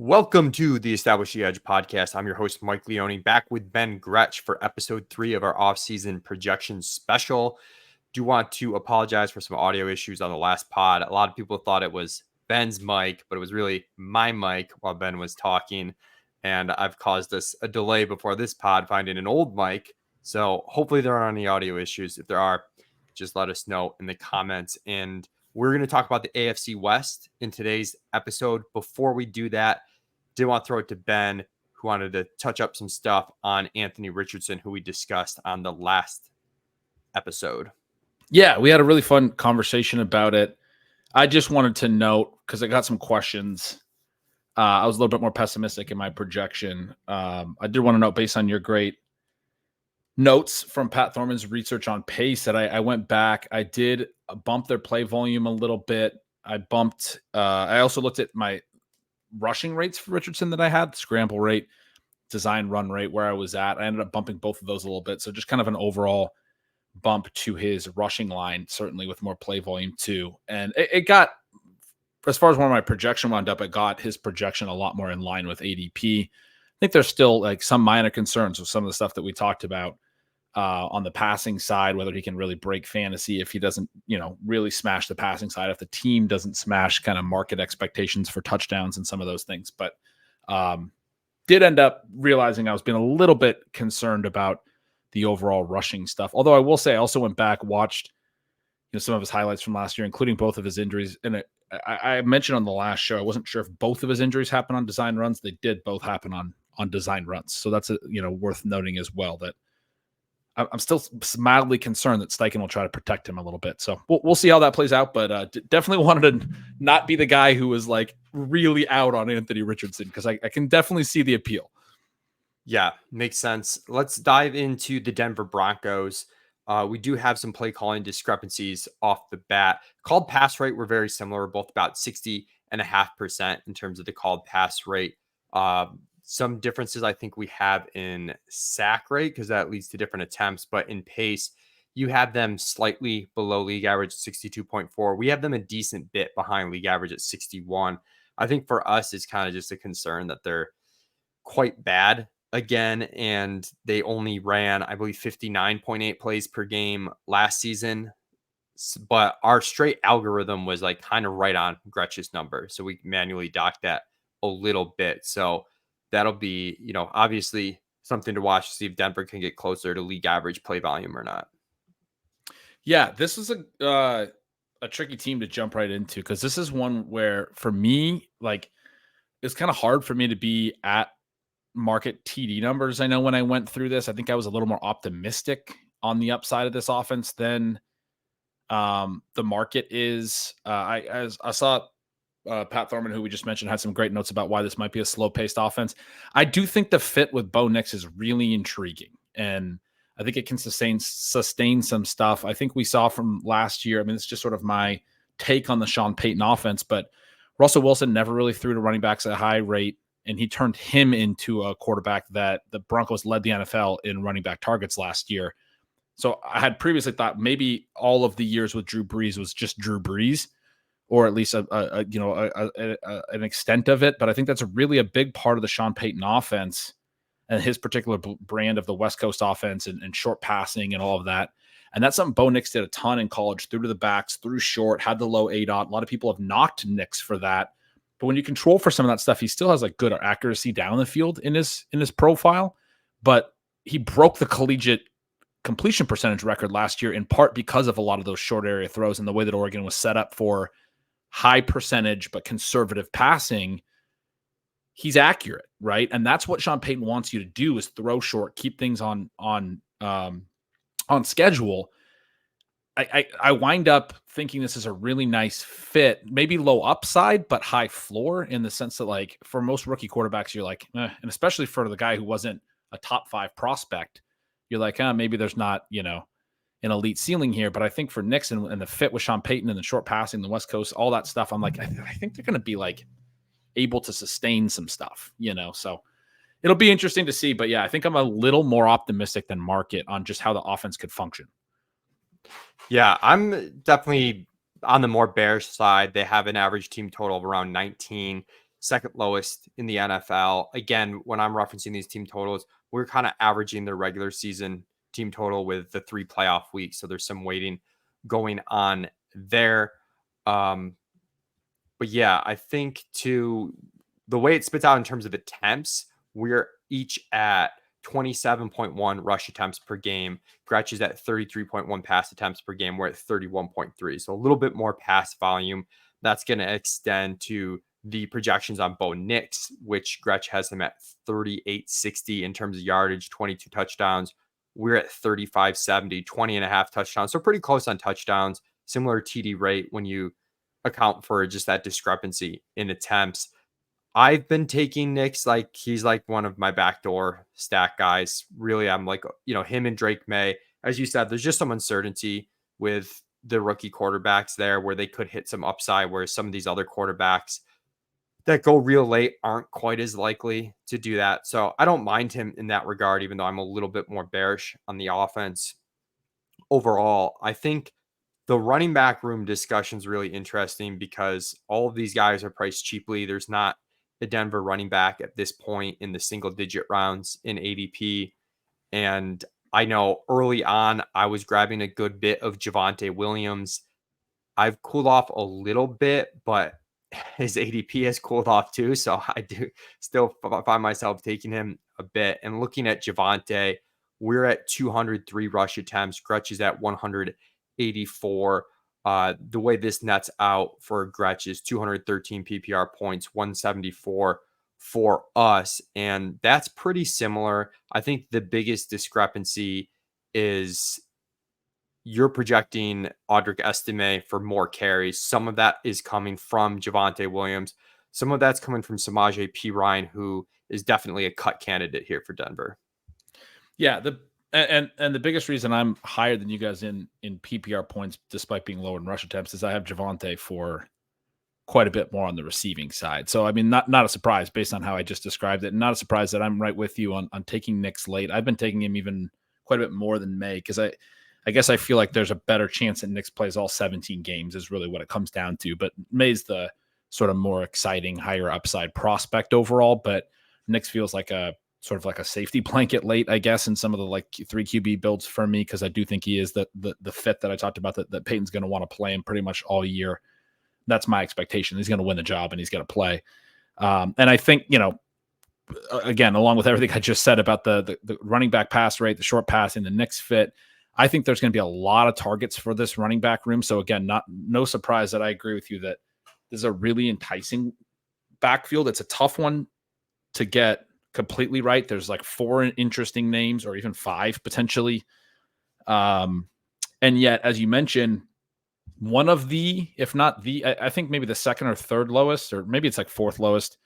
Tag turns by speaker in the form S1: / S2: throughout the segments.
S1: Welcome to the Establish the Edge podcast. I'm your host, Mike Leone, back with Ben Gretch for episode 3 of our off-season projection special. Do want to apologize for some audio issues on the last pod. A lot of people thought it was Ben's mic, but it was really my mic while Ben was talking. And I've caused us a delay before this pod finding an old mic. So hopefully there aren't any audio issues. If there are, just let us know in the comments. And we're going to talk about the AFC West in today's episode. Before we do that, did want to throw it to Ben, who wanted to touch up some stuff on Anthony Richardson, who we discussed on the last episode.
S2: Yeah, we had a really fun conversation about it. I just wanted to note, because I got some questions. I was a little bit more pessimistic in my projection. I did want to note, based on your great notes from Pat Thorman's research on pace, that I went back. I did bump their play volume a little bit. I also looked at my rushing rates for Richardson that I had, scramble rate, design run rate, where I was at. I ended up bumping both of those a little bit. So just kind of an overall bump to his rushing line, certainly with more play volume too. And it got, as far as where my projection wound up, it got his projection a lot more in line with ADP. I think there's still like some minor concerns with some of the stuff that we talked about on the passing side, whether he can really break fantasy, if he doesn't, really smash the passing side, if the team doesn't smash kind of market expectations for touchdowns and some of those things. But did end up realizing I was being a little bit concerned about the overall rushing stuff. Although I will say, I also went back, watched some of his highlights from last year, including both of his injuries. And I mentioned on the last show, I wasn't sure if both of his injuries happened on design runs. They did both happen on design runs. So that's worth noting as well, that I'm still mildly concerned that Steichen will try to protect him a little bit. So we'll see how that plays out. But definitely wanted to not be the guy who was like really out on Anthony Richardson, because I can definitely see the appeal.
S1: Yeah, makes sense. Let's dive into the Denver Broncos. We do have some play calling discrepancies off the bat. Called pass rate were very similar, both about 60.5% in terms of the called pass rate. Some differences I think we have in sack rate, because that leads to different attempts, but in pace, you have them slightly below league average at 62.4. We have them a decent bit behind league average at 61. I think for us, it's kind of just a concern that they're quite bad again, and they only ran, I believe, 59.8 plays per game last season. But our straight algorithm was like kind of right on Gretch's number, so we manually docked that a little bit. So that'll be, obviously something to watch to see if Denver can get closer to league average play volume or not.
S2: Yeah, this is a tricky team to jump right into, because this is one where, for me, like, it's kind of hard for me to be at market TD numbers. I know when I went through this, I think I was a little more optimistic on the upside of this offense than the market is. I saw Pat Thorman, who we just mentioned, had some great notes about why this might be a slow-paced offense. I do think the fit with Bo Nix is really intriguing, and I think it can sustain some stuff. I think we saw from last year, it's just sort of my take on the Sean Payton offense, but Russell Wilson never really threw to running backs at a high rate, and he turned him into a quarterback that the Broncos led the NFL in running back targets last year. So I had previously thought maybe all of the years with Drew Brees was just Drew Brees, or at least an extent of it. But I think that's really a big part of the Sean Payton offense and his particular brand of the West Coast offense and short passing and all of that. And that's something Bo Nix did a ton in college, threw to the backs, threw short, had the low ADOT. A lot of people have knocked Nix for that. But when you control for some of that stuff, he still has like good accuracy down the field in his profile. But he broke the collegiate completion percentage record last year, in part because of a lot of those short area throws and the way that Oregon was set up for high percentage but conservative passing. He's accurate, right? And that's what Sean Payton wants you to do, is throw short, keep things on schedule. I wind up thinking this is a really nice fit, maybe low upside, but high floor, in the sense that, like, for most rookie quarterbacks, you're like, and especially for the guy who wasn't a top 5 prospect, you're like, maybe there's not, an elite ceiling here. But I think for Nix and the fit with Sean Payton and the short passing, the West Coast, all that stuff, I'm like, I think they're going to be like able to sustain some stuff, so it'll be interesting to see. But yeah, I think I'm a little more optimistic than market on just how the offense could function.
S1: Yeah, I'm definitely on the more bearish side. They have an average team total of around 19. second lowest in the NFL. Again, when I'm referencing these team totals, we're kind of averaging their regular season team total with the 3 playoff weeks. So there's some weighting going on there. But yeah, I think to the way it spits out in terms of attempts, we're each at 27.1 rush attempts per game. Gretch is at 33.1 pass attempts per game. We're at 31.3. So a little bit more pass volume. That's going to extend to the projections on Bo Nix, which Gretch has him at 38.60 in terms of yardage, 22 touchdowns. We're at 35.70, 20 and a half touchdowns. So pretty close on touchdowns, similar TD rate when you account for just that discrepancy in attempts. I've been taking Nix like he's like one of my backdoor stack guys. Really, I'm like, him and Drake May. As you said, there's just some uncertainty with the rookie quarterbacks there where they could hit some upside, where some of these other quarterbacks that go real late aren't quite as likely to do that. So I don't mind him in that regard, even though I'm a little bit more bearish on the offense. Overall, I think the running back room discussion is really interesting because all of these guys are priced cheaply. There's not a Denver running back at this point in the single digit rounds in ADP. And I know early on, I was grabbing a good bit of Javonte Williams. I've cooled off a little bit, but his ADP has cooled off too. So I do still find myself taking him a bit. And looking at Javonte, we're at 203 rush attempts. Gretch is at 184. The way this nets out for Gretch is 213 PPR points, 174 for us. And that's pretty similar. I think the biggest discrepancy is you're projecting Audric Estime for more carries. Some of that is coming from Javonte Williams. Some of that's coming from Samaje Perine, who is definitely a cut candidate here for Denver.
S2: Yeah, and the biggest reason I'm higher than you guys in PPR points, despite being lower in rush attempts, is I have Javonte for quite a bit more on the receiving side. So I mean, not a surprise based on how I just described it, and not a surprise that I'm right with you on taking Nix late. I've been taking him even quite a bit more than May because I guess I feel like there's a better chance that Nix plays all 17 games is really what it comes down to. But May's the sort of more exciting, higher upside prospect overall. But Nix feels like a sort of like a safety blanket late, I guess, in some of the like 3 QB builds for me, because I do think he is the fit that I talked about that Peyton's going to want to play him pretty much all year. That's my expectation. He's going to win the job and he's going to play. And I think, again, along with everything I just said about the running back pass rate, the short passing, the Nix fit, I think there's going to be a lot of targets for this running back room. So again, no surprise that I agree with you that this is a really enticing backfield. It's a tough one to get completely right. There's like 4 interesting names, or even 5 potentially. And yet, as you mentioned, one of the, if not the, I think maybe the second or third lowest, or maybe it's like 4th lowest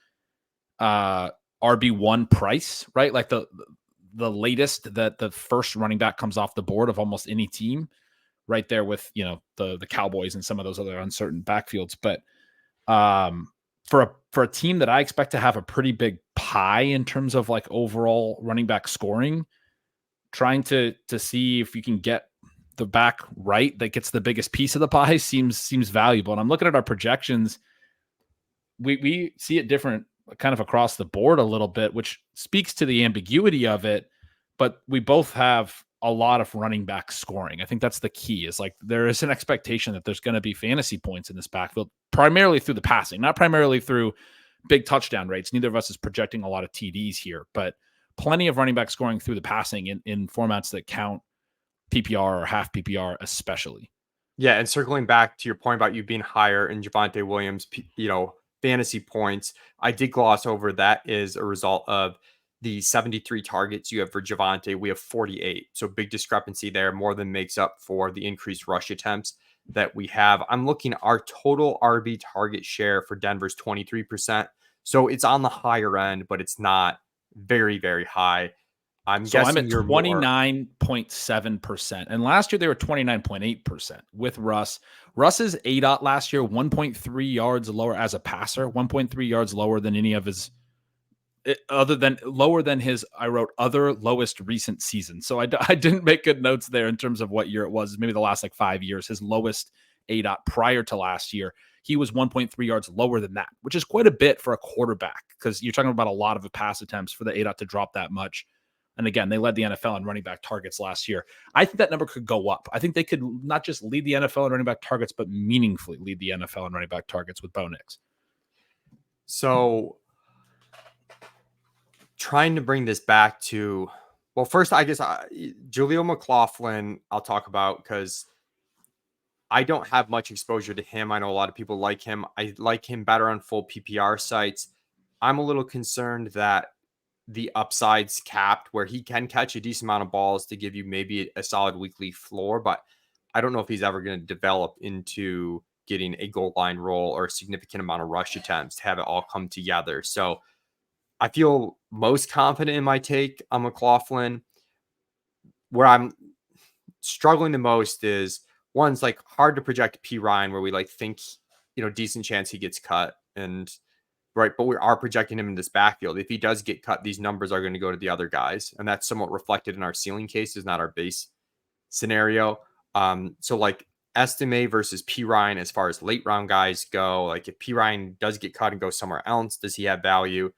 S2: RB1 price, right? Like the latest that the first running back comes off the board of almost any team, right there with, the Cowboys and some of those other uncertain backfields. But for a team that I expect to have a pretty big pie in terms of like overall running back scoring, trying to see if you can get the back right that gets the biggest piece of the pie seems valuable. And I'm looking at our projections. We see it different kind of across the board a little bit, which speaks to the ambiguity of it, but we both have a lot of running back scoring. I think that's the key, is like there is an expectation that there's going to be fantasy points in this backfield, primarily through the passing, not primarily through big touchdown rates. Neither of us is projecting a lot of TDs here, but plenty of running back scoring through the passing in formats that count PPR or half PPR especially.
S1: Yeah, and circling back to your point about you being higher in Javonte Williams, fantasy points, I did gloss over that is a result of the 73 targets you have for Javonte. We have 48. So big discrepancy there, more than makes up for the increased rush attempts that we have. I'm looking at our total RB target share for Denver's 23%. So it's on the higher end, but it's not very, very high. I'm guessing
S2: I'm at 29.7%. And last year they were 29.8% with Russ. Russ's ADOT last year, 1.3 yards lower as a passer, 1.3 yards lower than any of his lower than his, I wrote, other lowest recent season. So I didn't make good notes there in terms of what year it was. Maybe the last like 5 years, his lowest ADOT prior to last year. He was 1.3 yards lower than that, which is quite a bit for a quarterback because you're talking about a lot of pass attempts for the ADOT to drop that much. And again, they led the NFL in running back targets last year. I think that number could go up. I think they could not just lead the NFL in running back targets, but meaningfully lead the NFL in running back targets with Bo Nix.
S1: So trying to bring this back to, well, first, I guess Jaleel McLaughlin, I'll talk about because I don't have much exposure to him. I know a lot of people like him. I like him better on full PPR sites. I'm a little concerned that the upside's capped where he can catch a decent amount of balls to give you maybe a solid weekly floor, but I don't know if he's ever going to develop into getting a goal line role or a significant amount of rush attempts to have it all come together. So I feel most confident in my take on McLaughlin. Where I'm struggling the most is one's like hard to project P Ryan where we like think, decent chance he gets cut and right. But we are projecting him in this backfield. If he does get cut, these numbers are going to go to the other guys. And that's somewhat reflected in our ceiling cases, not our base scenario. So like Estime versus P Ryan, as far as late round guys go, like if P Ryan does get cut and go somewhere else, does he have value?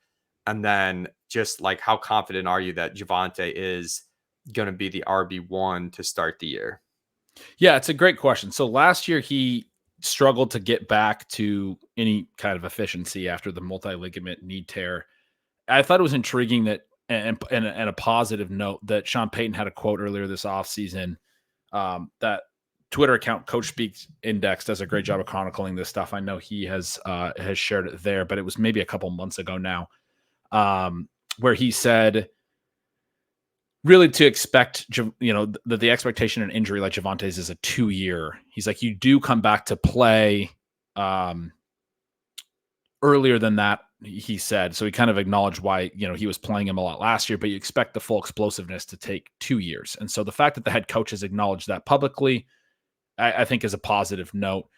S1: And then just like, how confident are you that Devante is going to be the RB1 to start the year?
S2: Yeah, it's a great question. So last year he struggled to get back to any kind of efficiency after the multi-ligament knee tear. I thought it was intriguing that, and a positive note, that Sean Payton had a quote earlier this offseason. That Twitter account, Coach Speaks Index, does a great job of chronicling this stuff. I know he has shared it there, but it was maybe a couple months ago now, where he said, really to expect, that the expectation in injury like Javante's is a 2-year. He's like, you do come back to play earlier than that, he said. So he kind of acknowledged why, he was playing him a lot last year, but you expect the full explosiveness to take 2 years. And so the fact that the head coach has acknowledged that publicly, I think is a positive note.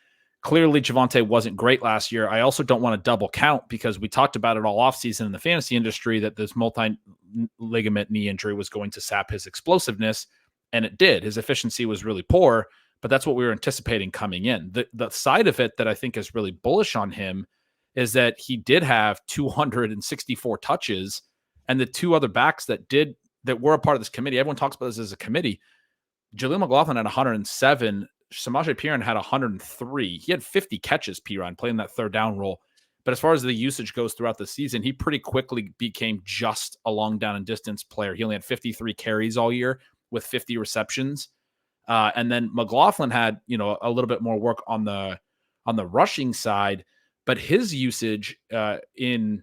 S2: Clearly, Devante wasn't great last year. I also don't want to double count because we talked about it all offseason in the fantasy industry that this multi-ligament knee injury was going to sap his explosiveness, and it did. His efficiency was really poor, but that's what we were anticipating coming in. The side of it that I think is really bullish on him is that he did have 264 touches, and the two other backs that were a part of this committee, everyone talks about this as a committee. Jaleel McLaughlin had 107. Samaje Perine had 103. He had 50 catches, Perine, playing that third down role. But as far as the usage goes throughout the season, he pretty quickly became just a long down and distance player. He only had 53 carries all year with 50 receptions. And then McLaughlin had, a little bit more work on the rushing side, but his usage in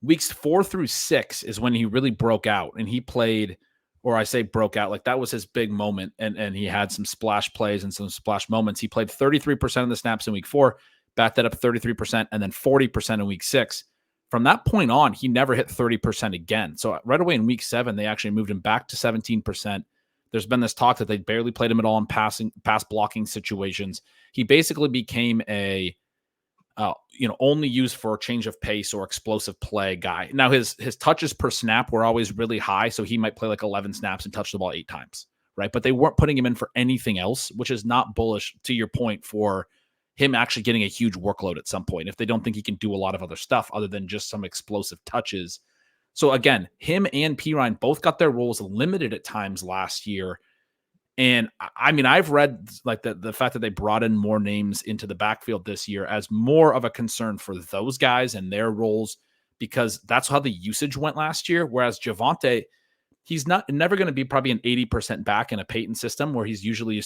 S2: weeks 4 through 6 is when he really broke out, and he played, or I say broke out, like that was his big moment. And he had some splash plays and some splash moments. He played 33% of the snaps in week 4, backed that up 33%, and then 40% in week 6. From that point on, he never hit 30% again. So right away in week 7, they actually moved him back to 17%. There's been this talk that they barely played him at all in pass blocking situations. He basically became a only used for a change of pace or explosive play guy. Now his touches per snap were always really high, so he might play like 11 snaps and touch the ball 8 times, right? But they weren't putting him in for anything else, which is not bullish, to your point, for him actually getting a huge workload at some point if they don't think he can do a lot of other stuff other than just some explosive touches. So again, him and Perine both got their roles limited at times last year. And I mean, I've read like the fact that they brought in more names into the backfield this year as more of a concern for those guys and their roles, because that's how the usage went last year. Whereas Devante, he's never going to be probably an 80% back in a Peyton system where he's usually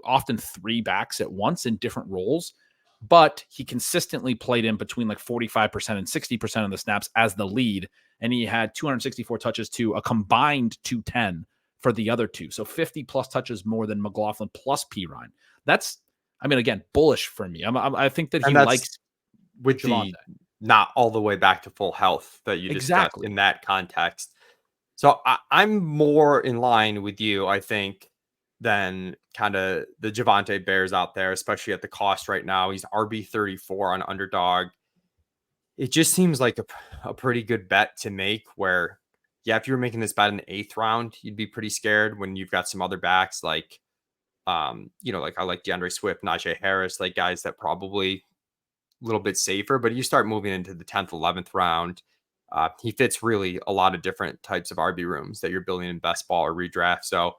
S2: often 3 backs at once in different roles. But he consistently played in between like 45% and 60% of the snaps as the lead. And he had 264 touches to a combined 210 for the other two. So 50 plus touches more than McLaughlin plus Perine. That's, I mean, again, bullish for me. I think that he likes
S1: with Devante. Not all the way back to full health that you discussed in that context. So I'm more in line with you, I think, than kind of the Devante Bears out there, especially at the cost right now. He's RB34 on Underdog. It just seems like a pretty good bet to make where, yeah, if you were making this bet in the 8th round, you'd be pretty scared when you've got some other backs like Like I like DeAndre Swift, Najee Harris, like guys that probably a little bit safer, but you start moving into the 10th, 11th round. He fits really a lot of different types of RB rooms that you're building in best ball or redraft. So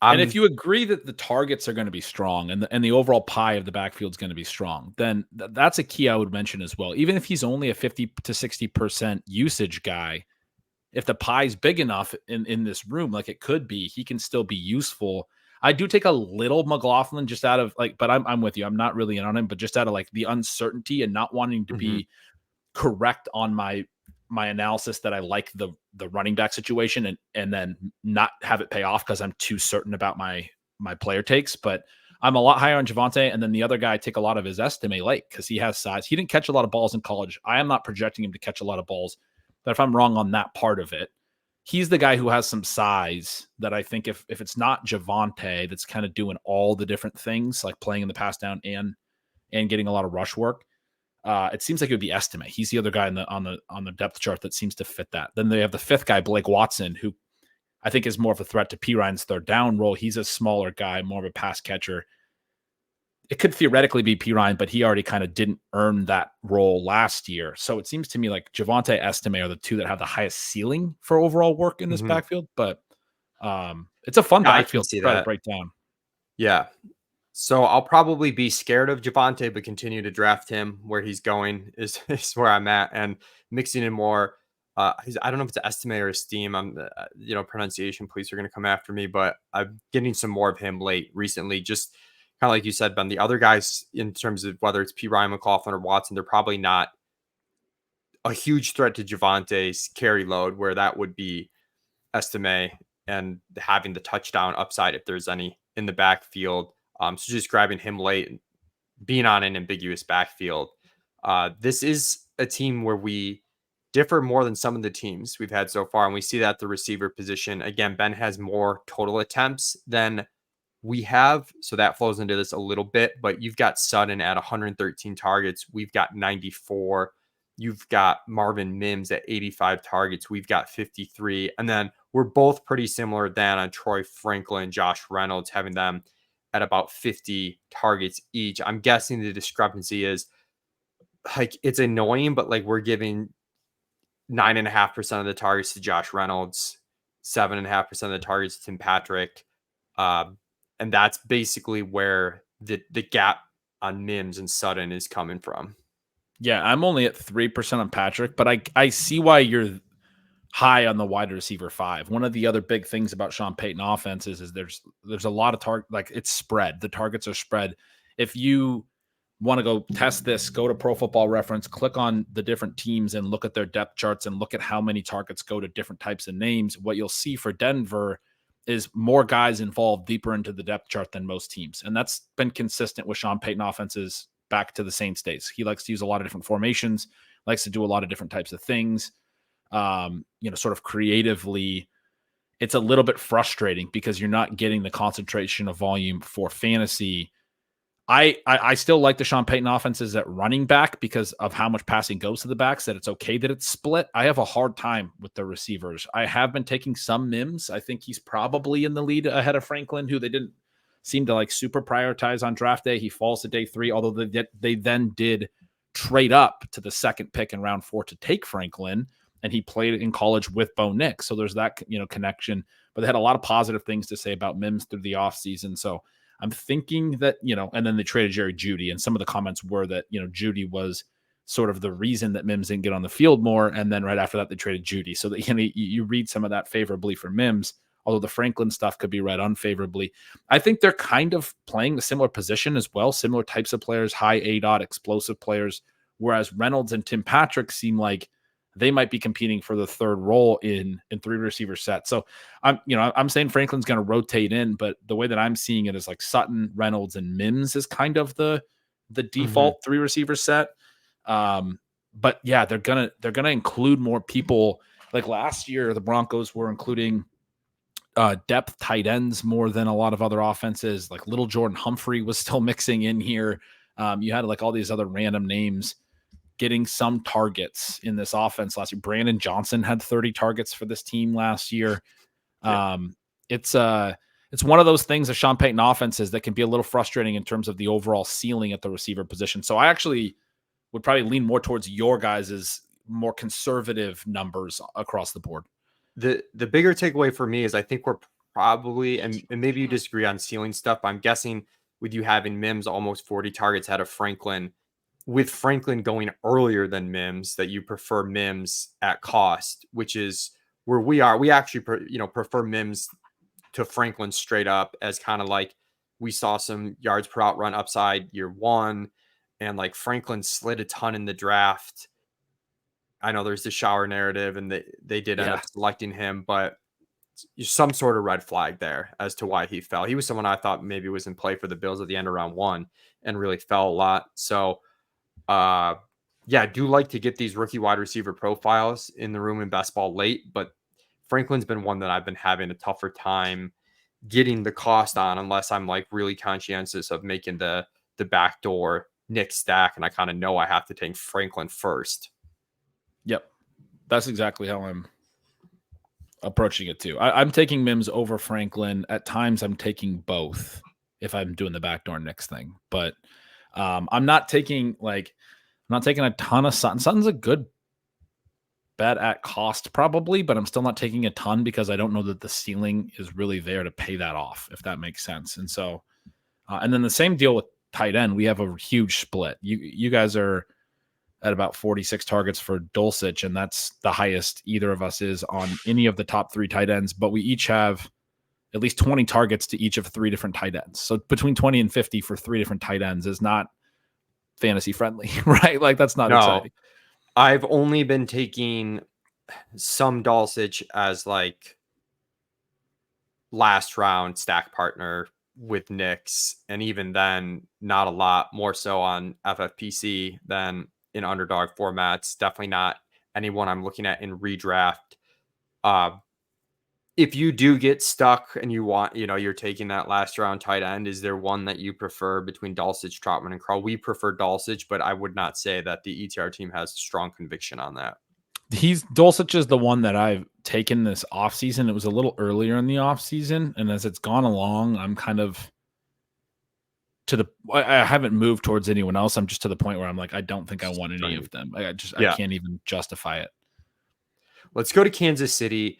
S2: And if
S1: I'm
S2: you agree that the targets are going to be strong and the overall pie of the backfield is going to be strong, then that's a key I would mention as well. Even if he's only a 50 to 60% usage guy, if the pie's big enough in this room, like it could be, he can still be useful. I do take a little McLaughlin just out of like, but I'm with you. I'm not really in on him, but just out of like the uncertainty and not wanting to
S1: Mhm.
S2: be correct on my analysis that I like the running back situation and then not have it pay off because I'm too certain about my player takes. But I'm a lot higher on Devante, and then the other guy I take a lot of his estimate late because he has size. He didn't catch a lot of balls in college. I am not projecting him to catch a lot of balls, but if I'm wrong on that part of it, he's the guy who has some size that I think if it's not Javonte that's kind of doing all the different things like playing in the pass down and getting a lot of rush work. It seems like it would be estimate. He's the other guy on the depth chart that seems to fit that. Then they have the fifth guy, Blake Watson, who I think is more of a threat to P. Ryan's third down role. He's a smaller guy, more of a pass catcher. It could theoretically be P. Ryan, but he already kind of didn't earn that role last year. So it seems to me like Javonte, Estime are the two that have the highest ceiling for overall work in this
S1: Mhm.
S2: backfield. But it's a fun
S1: Yeah, I can
S2: backfield to
S1: see
S2: try to
S1: that.
S2: break down.
S1: Yeah. So I'll probably be scared of Javante, but continue to draft him where he's going is, is where I'm at, and mixing in more. I don't know if it's estimate or esteem. Pronunciation police are going to come after me, but I'm getting some more of him late recently. Just kind of like you said, Ben. The other guys, in terms of whether it's P. Ryan, McLaughlin, or Watson, they're probably not a huge threat to Javante's carry load, where that would be Estime and having the touchdown upside if there's any in the backfield. So just grabbing him late and being on an ambiguous backfield. This is a team where we differ more than some of the teams we've had so far, and we see that the receiver position. Again, Ben has more total attempts than we have, so that flows into this a little bit. But you've got Sutton at 113 targets. We've got 94. You've got Marvin Mims at 85 targets. We've got 53. And then we're both pretty similar then on Troy Franklin, Josh Reynolds, having them at about 50 targets each. I'm guessing the discrepancy is like it's annoying, but like we're giving 9.5% of the targets to Josh Reynolds, 7.5% of the targets to Tim Patrick. Um, and that's basically where the gap on Mims and Sutton is coming from.
S2: Yeah, I'm only at 3% on Patrick, but I see why you're high on the wide receiver 5. One of the other big things about Sean Payton offenses is there's a lot of target, like it's spread. The targets are spread. If you want to go test this, go to Pro Football Reference, click on the different teams and look at their depth charts and look at how many targets go to different types of names. What you'll see for Denver is more guys involved deeper into the depth chart than most teams. And that's been consistent with Sean Payton offenses back to the Saints days. He likes to use a lot of different formations, likes to do a lot of different types of things. Sort of creatively, it's a little bit frustrating because you're not getting the concentration of volume for fantasy. I still like the Sean Payton offenses at running back because of how much passing goes to the backs, that it's okay that it's split. I have a hard time with the receivers. I have been taking some Mims. I think he's probably in the lead ahead of Franklin, who they didn't seem to like super prioritize on draft day. He falls to day 3, although they then did trade up to the second pick in round 4 to take Franklin, and he played in college with Bo Nix. So there's that, connection, but they had a lot of positive things to say about Mims through the offseason. So I'm thinking that, and then they traded Jerry Jeudy, and some of the comments were that, Jeudy was sort of the reason that Mims didn't get on the field more. And then right after that, they traded Jeudy. So that, you read some of that favorably for Mims, although the Franklin stuff could be read unfavorably. I think they're kind of playing a similar position as well, similar types of players, high ADOT, explosive players, whereas Reynolds and Tim Patrick seem like they might be competing for the third role in 3 receiver set. So I'm saying Franklin's going to rotate in, but the way that I'm seeing it is like Sutton, Reynolds, and Mims is kind of the default 3 receiver set. But yeah, they're gonna include more people. Like last year, the Broncos were including depth tight ends more than a lot of other offenses. Like little Jordan Humphrey was still mixing in here. You had like all these other random names getting some targets in this offense last year. Brandon Johnson had 30 targets for this team last year.
S1: Yeah.
S2: It's it's one of those things of Sean Payton offenses that can be a little frustrating in terms of the overall ceiling at the receiver position. So I actually would probably lean more towards your guys's more conservative numbers across the board.
S1: The bigger takeaway for me is I think we're probably, and maybe you disagree on ceiling stuff, but I'm guessing with you having Mims almost 40 targets ahead of Franklin, with Franklin going earlier than Mims, that you prefer Mims at cost, which is where we are. We actually, prefer Mims to Franklin straight up, as kind of like we saw some yards per out run upside year one, and like Franklin slid a ton in the draft. I know there's the shower narrative, and they did end up selecting him, but some sort of red flag there as to why he fell. He was someone I thought maybe was in play for the Bills at the end of round one and really fell a lot. So, I do like to get these rookie wide receiver profiles in the room in best ball late, but Franklin's been one that I've been having a tougher time getting the cost on, unless I'm like really conscientious of making the backdoor Nick stack, and I kind of know I have to take Franklin first.
S2: Yep. That's exactly how I'm approaching it too. I'm taking Mims over Franklin. At times I'm taking both if I'm doing the backdoor Knicks thing, but I'm not taking a ton of Sutton. Sutton's a good bet at cost probably, but I'm still not taking a ton because I don't know that the ceiling is really there to pay that off, if that makes sense. And so, and then the same deal with tight end. We have a huge split. You guys are at about 46 targets for Dulcich, and that's the highest either of us is on any of the top three tight ends, but we each have at least 20 targets to each of three different tight ends. So between 20 and 50 for three different tight ends is not fantasy friendly, right? Like that's not exciting.
S1: I've only been taking some Dulcich as like last round stack partner with Knicks, and even then not a lot, more so on FFPC than in underdog formats. Definitely not anyone I'm looking at in redraft. If you do get stuck and you want, you're taking that last round tight end, is there one that you prefer between Dulcich, Trotman, and Carl? We prefer Dulcich, but I would not say that the ETR team has strong conviction on that.
S2: Dulcich is the one that I've taken this offseason. It was a little earlier in the offseason, and as it's gone along, I'm kind of I haven't moved towards anyone else. I'm just to the point where I'm like, I don't think I want any of them. I can't even justify it.
S1: Let's go to Kansas City.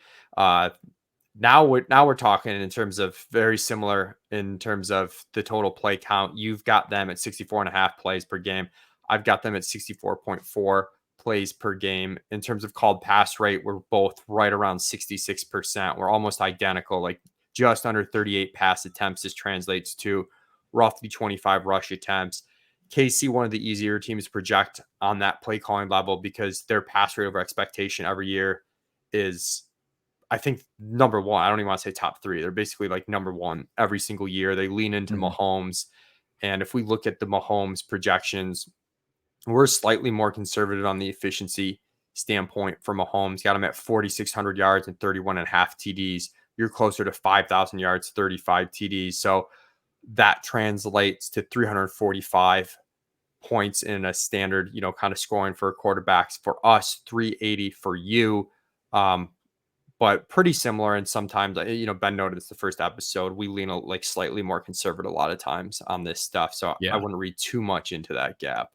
S1: Now we're talking in terms of very similar in terms of the total play count. You've got them at 64.5 plays per game. I've got them at 64.4 plays per game. In terms of called pass rate, we're both right around 66%. We're almost identical, like just under 38 pass attempts. This translates to roughly 25 rush attempts. KC, one of the easier teams to project on that play calling level because their pass rate over expectation every year is, I think, number one. I don't even want to say top three. They're basically like number one every single year. They lean into Mahomes. And if we look at the Mahomes projections, we're slightly more conservative on the efficiency standpoint for Mahomes. Got him at 4,600 yards and 31.5 TDs. You're closer to 5,000 yards, 35 TDs. So that translates to 345 points in a standard, kind of scoring for quarterbacks. For us, 380 for you. But pretty similar. And sometimes, Ben noted this the first episode, we lean like slightly more conservative a lot of times on this stuff. So I wouldn't read too much into that gap.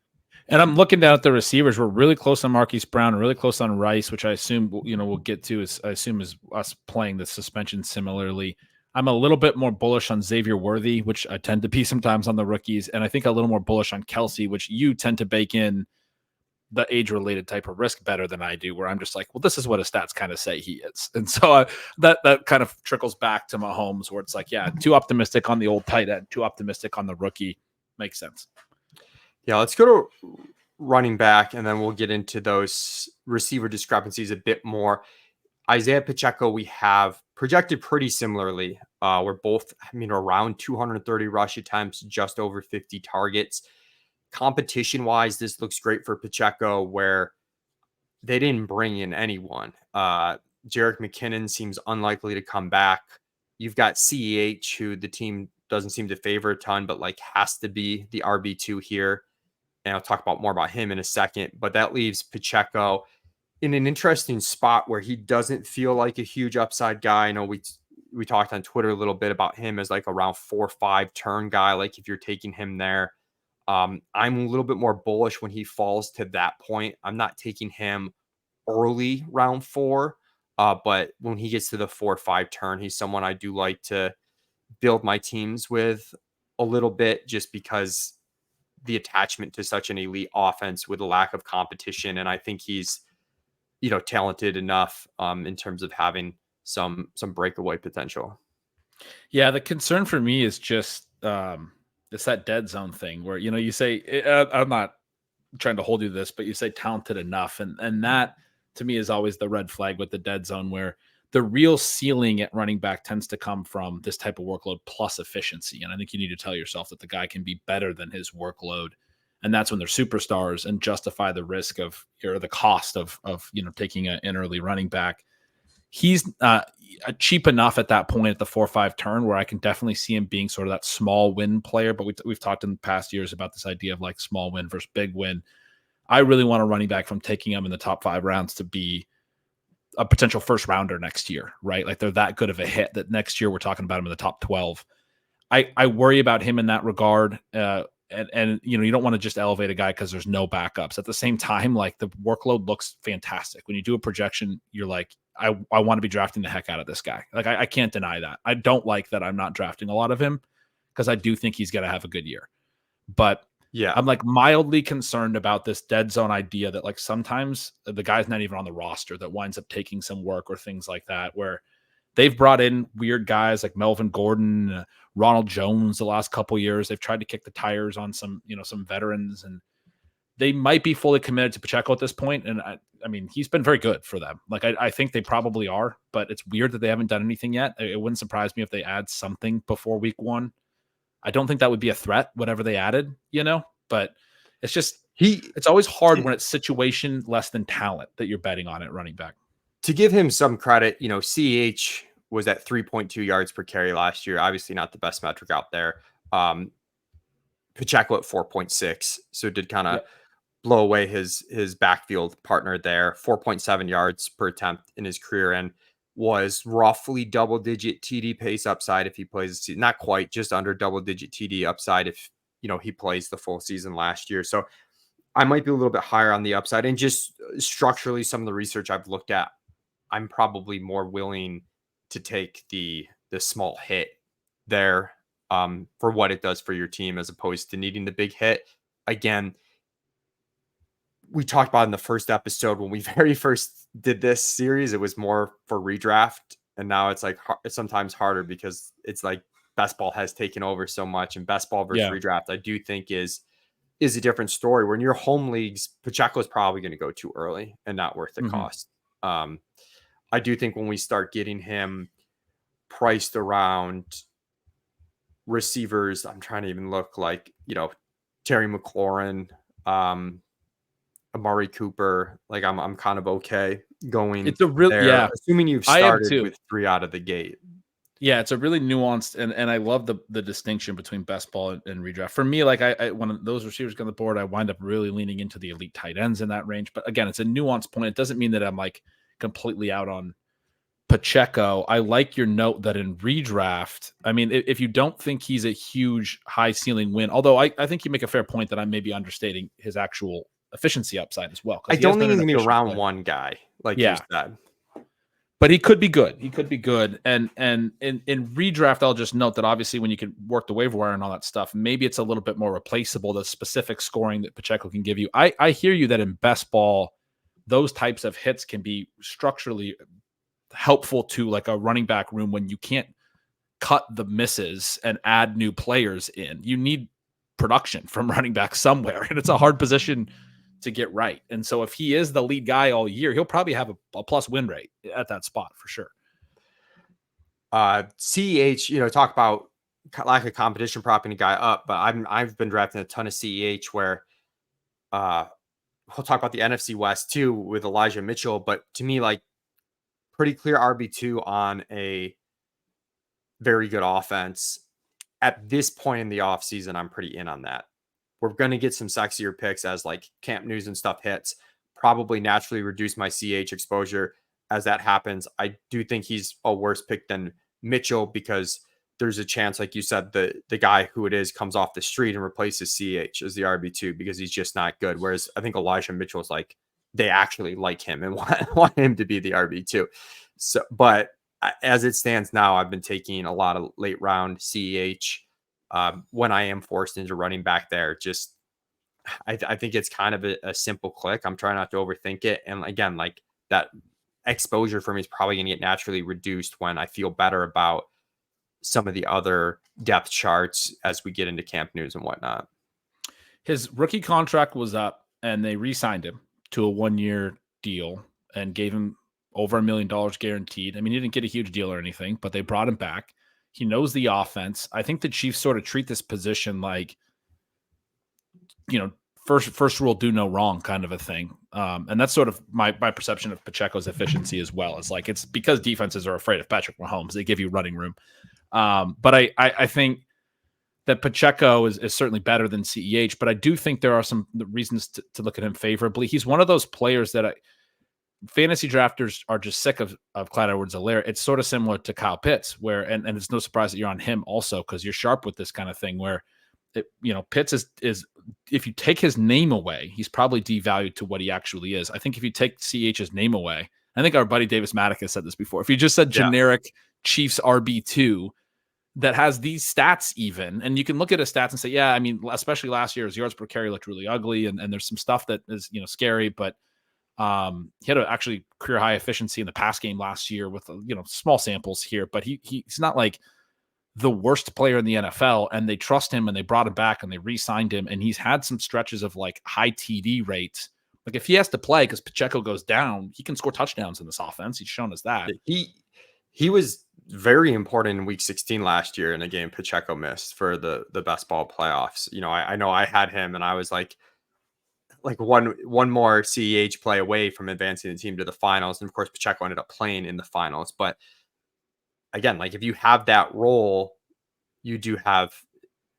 S2: And I'm looking down at the receivers. We're really close on Marquise Brown and really close on Rice, which I assume, we'll get to is us playing the suspension similarly. I'm a little bit more bullish on Xavier Worthy, which I tend to be sometimes on the rookies. And I think a little more bullish on Kelsey, which you tend to bake in the age-related type of risk better than I do, where I'm just like, well, this is what his stats kind of say he is. And so that kind of trickles back to Mahomes, where it's like, yeah, too optimistic on the old tight end, too optimistic on the rookie. Makes sense.
S1: Yeah, let's go to running back, and then we'll get into those receiver discrepancies a bit more. Isaiah Pacheco, we have projected pretty similarly. We're both, around 230 rush attempts, just over 50 targets. Competition-wise, this looks great for Pacheco, where they didn't bring in anyone. Jerick McKinnon seems unlikely to come back. You've got CEH, who the team doesn't seem to favor a ton, but has to be the RB2 here. And I'll talk more about him in a second. But that leaves Pacheco in an interesting spot where he doesn't feel like a huge upside guy. I know we we talked on Twitter a little bit about him as like around 4-5 turn guy. Like if you're taking him there, I'm a little bit more bullish when he falls to that point. I'm not taking him early round 4, but when he gets to the 4-5 turn, he's someone I do like to build my teams with a little bit, just because the attachment to such an elite offense with a lack of competition. And I think he's, talented enough in terms of having some breakaway potential.
S2: Yeah, the concern for me is just it's that dead zone thing where you say I'm not trying to hold you to this, but you say talented enough, and that to me is always the red flag with the dead zone, where the real ceiling at running back tends to come from this type of workload plus efficiency. And I think you need to tell yourself that the guy can be better than his workload. And that's when they're superstars and justify the risk of, or the cost of taking an early running back. He's cheap enough at that point at the 4-5 turn where I can definitely see him being sort of that small win player. But we've talked in the past years about this idea of like small win versus big win. I really want a running back from taking him in the top 5 rounds to be a potential first rounder next year, right? Like they're that good of a hit that next year we're talking about him in the top 12. I worry about him in that regard. And you don't want to just elevate a guy because there's no backups. At the same time, like the workload looks fantastic. When you do a projection, you're like, I want to be drafting the heck out of this guy. Like I can't deny that. I don't like that I'm not drafting a lot of him because I do think he's going to have a good year. But
S1: yeah,
S2: I'm like mildly concerned about this dead zone idea that like sometimes the guy's not even on the roster that winds up taking some work or things like that, where they've brought in weird guys like Melvin Gordon, Ronald Jones the last couple years. They've tried to kick the tires on some veterans, and they might be fully committed to Pacheco at this point. And I mean, he's been very good for them. Like I think they probably are, but it's weird that they haven't done anything yet. It wouldn't surprise me if they add something before week 1. I don't think that would be a threat, whatever they added, but it's just, it's always hard when it's situation less than talent that you're betting on at running back.
S1: To give him some credit, CH was at 3.2 yards per carry last year. Obviously not the best metric out there. Pacheco at 4.6. So did kind of blow away his backfield partner there. 4.7 yards per attempt in his career, and was roughly double-digit TD pace upside if he plays the season. Not quite, just under double-digit TD upside if he plays the full season last year. So I might be a little bit higher on the upside, and just structurally, some of the research I've looked at, I'm probably more willing to take the small hit there for what it does for your team as opposed to needing the big hit. Again, we talked about in the first episode when we very first did this series, it was more for redraft. And now it's like sometimes harder because it's like best ball has taken over so much, and best ball versus redraft, I do think is a different story. When your home leagues, Pacheco is probably going to go too early and not worth the cost. I do think when we start getting him priced around receivers, I'm trying to even look like, Terry McLaurin, Amari Cooper, like I'm kind of okay going.
S2: It's a real
S1: there, assuming you've started with 3 out of the gate.
S2: Yeah, it's a really nuanced, and I love the distinction between best ball and redraft. For me, like I when those receivers go on the board, I wind up really leaning into the elite tight ends in that range. But again, it's a nuanced point. It doesn't mean that I'm like completely out on Pacheco. I like your note that in redraft, I mean, if you don't think he's a huge high ceiling win, although I think you make a fair point that I may be understating his actual efficiency upside as well.
S1: I don't think he's gonna be a round 1 guy, like you said.
S2: But he could be good. He could be good. And in redraft, I'll just note that obviously when you can work the waiver wire and all that stuff, maybe it's a little bit more replaceable, the specific scoring that Pacheco can give you. I hear you that in best ball, those types of hits can be structurally helpful to like a running back room when you can't cut the misses and add new players in. You need production from running back somewhere, and it's a hard position to get right. And so if he is the lead guy all year, he'll probably have a plus win rate at that spot for sure.
S1: CEH, talk about lack of competition propping a guy up, but I've been drafting a ton of CEH where we'll talk about the NFC West too with Elijah Mitchell, but to me, like pretty clear RB2 on a very good offense. At this point in the offseason, I'm pretty in on that. We're going to get some sexier picks as like camp news and stuff hits, probably naturally reduce my CH exposure as that happens. I do think he's a worse pick than Mitchell because there's a chance, like you said, the guy who it is comes off the street and replaces CH as the RB2 because he's just not good. Whereas I think Elijah Mitchell's like, they actually like him and want him to be the RB2. So, but as it stands now, I've been taking a lot of late round CEH when I am forced into running back there. Just, I think it's kind of a simple click. I'm trying not to overthink it. And again, like that exposure for me is probably going to get naturally reduced when I feel better about some of the other depth charts as we get into camp news and whatnot.
S2: His rookie contract was up and they re-signed him to a 1-year deal and gave him over $1 million guaranteed. I mean, he didn't get a huge deal or anything, but they brought him back. He knows the offense. I think the Chiefs sort of treat this position like, first rule, do no wrong kind of a thing. And that's sort of my perception of Pacheco's efficiency as well. It's like, it's because defenses are afraid of Patrick Mahomes. They give you running room. But I think that Pacheco is certainly better than CEH, but I do think there are some reasons to look at him favorably. He's one of those players that fantasy drafters are just sick of Clyde Edwards-Helaire. It's sort of similar to Kyle Pitts, where, and it's no surprise that you're on him also, because you're sharp with this kind of thing where, Pitts is if you take his name away, he's probably devalued to what he actually is. I think if you take CH's name away, I think our buddy Davis Maddock has said this before. If you just said generic Chiefs RB2 that has these stats even, and you can look at his stats and say, yeah, I mean, especially last year, his yards per carry looked really ugly, and there's some stuff that is, scary, but he had actually career high efficiency in the pass game last year with, small samples here, but he's not like the worst player in the NFL, and they trust him and they brought him back and they re-signed him. And he's had some stretches of like high TD rates. Like if he has to play because Pacheco goes down, he can score touchdowns in this offense. He's shown us that.
S1: He was very important in week 16 last year in a game Pacheco missed for the best ball playoffs. I know I had him and I was like one more CEH play away from advancing the team to the finals. And of course, Pacheco ended up playing in the finals. But again, like if you have that role, you do have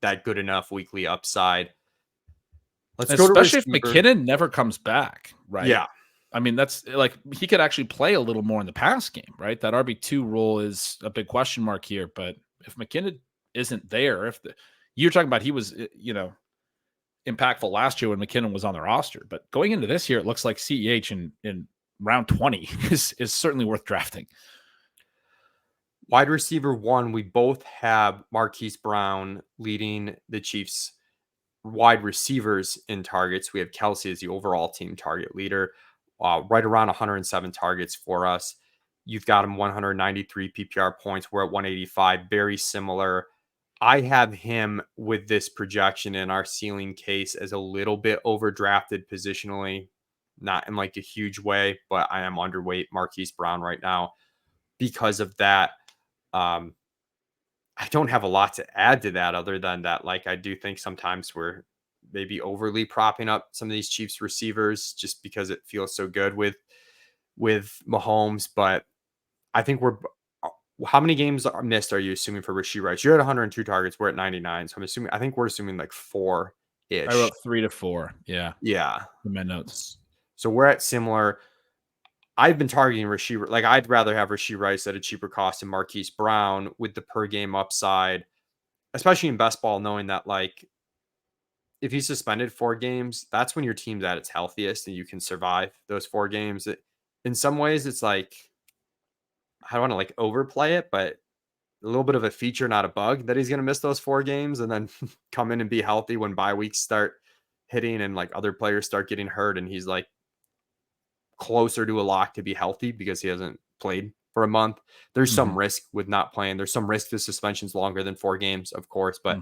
S1: that good enough weekly upside.
S2: Let's go to especially if McKinnon never comes back, right?
S1: Yeah.
S2: I mean, that's like he could actually play a little more in the pass game, right? That RB2 role is a big question mark here. But if McKinnon isn't there, you're talking about he was, impactful last year when McKinnon was on the roster. But going into this year, it looks like CEH in round 20 is certainly worth drafting.
S1: Wide receiver 1, we both have Marquise Brown leading the Chiefs wide receivers in targets. We have Kelsey as the overall team target leader, right around 107 targets for us. You've got him 193 PPR points. We're at 185, very similar. I have him with this projection in our ceiling case as a little bit overdrafted positionally, not in like a huge way, but I am underweight Marquise Brown right now because of that. I don't have a lot to add to that other than that. Like, I do think sometimes we're maybe overly propping up some of these Chiefs receivers just because it feels so good with Mahomes. But I think how many games are missed are you assuming for Rashee Rice? You're at 102 targets. We're at 99. So I think we're assuming like 4-ish.
S2: I wrote 3 to 4. Yeah.
S1: Yeah.
S2: In my notes.
S1: So we're at similar. I've been targeting Rashee. Like, I'd rather have Rashee Rice at a cheaper cost than Marquise Brown with the per game upside, especially in best ball, knowing that like if he's suspended 4 games, that's when your team's at its healthiest and you can survive those 4 games. In some ways, it's like, I don't want to like overplay it, but a little bit of a feature, not a bug, that he's going to miss those 4 games and then come in and be healthy when bye weeks start hitting and like other players start getting hurt. And he's like closer to a lock to be healthy because he hasn't played for a month. There's some risk with not playing. There's some risk the suspension's longer than 4 games, of course, but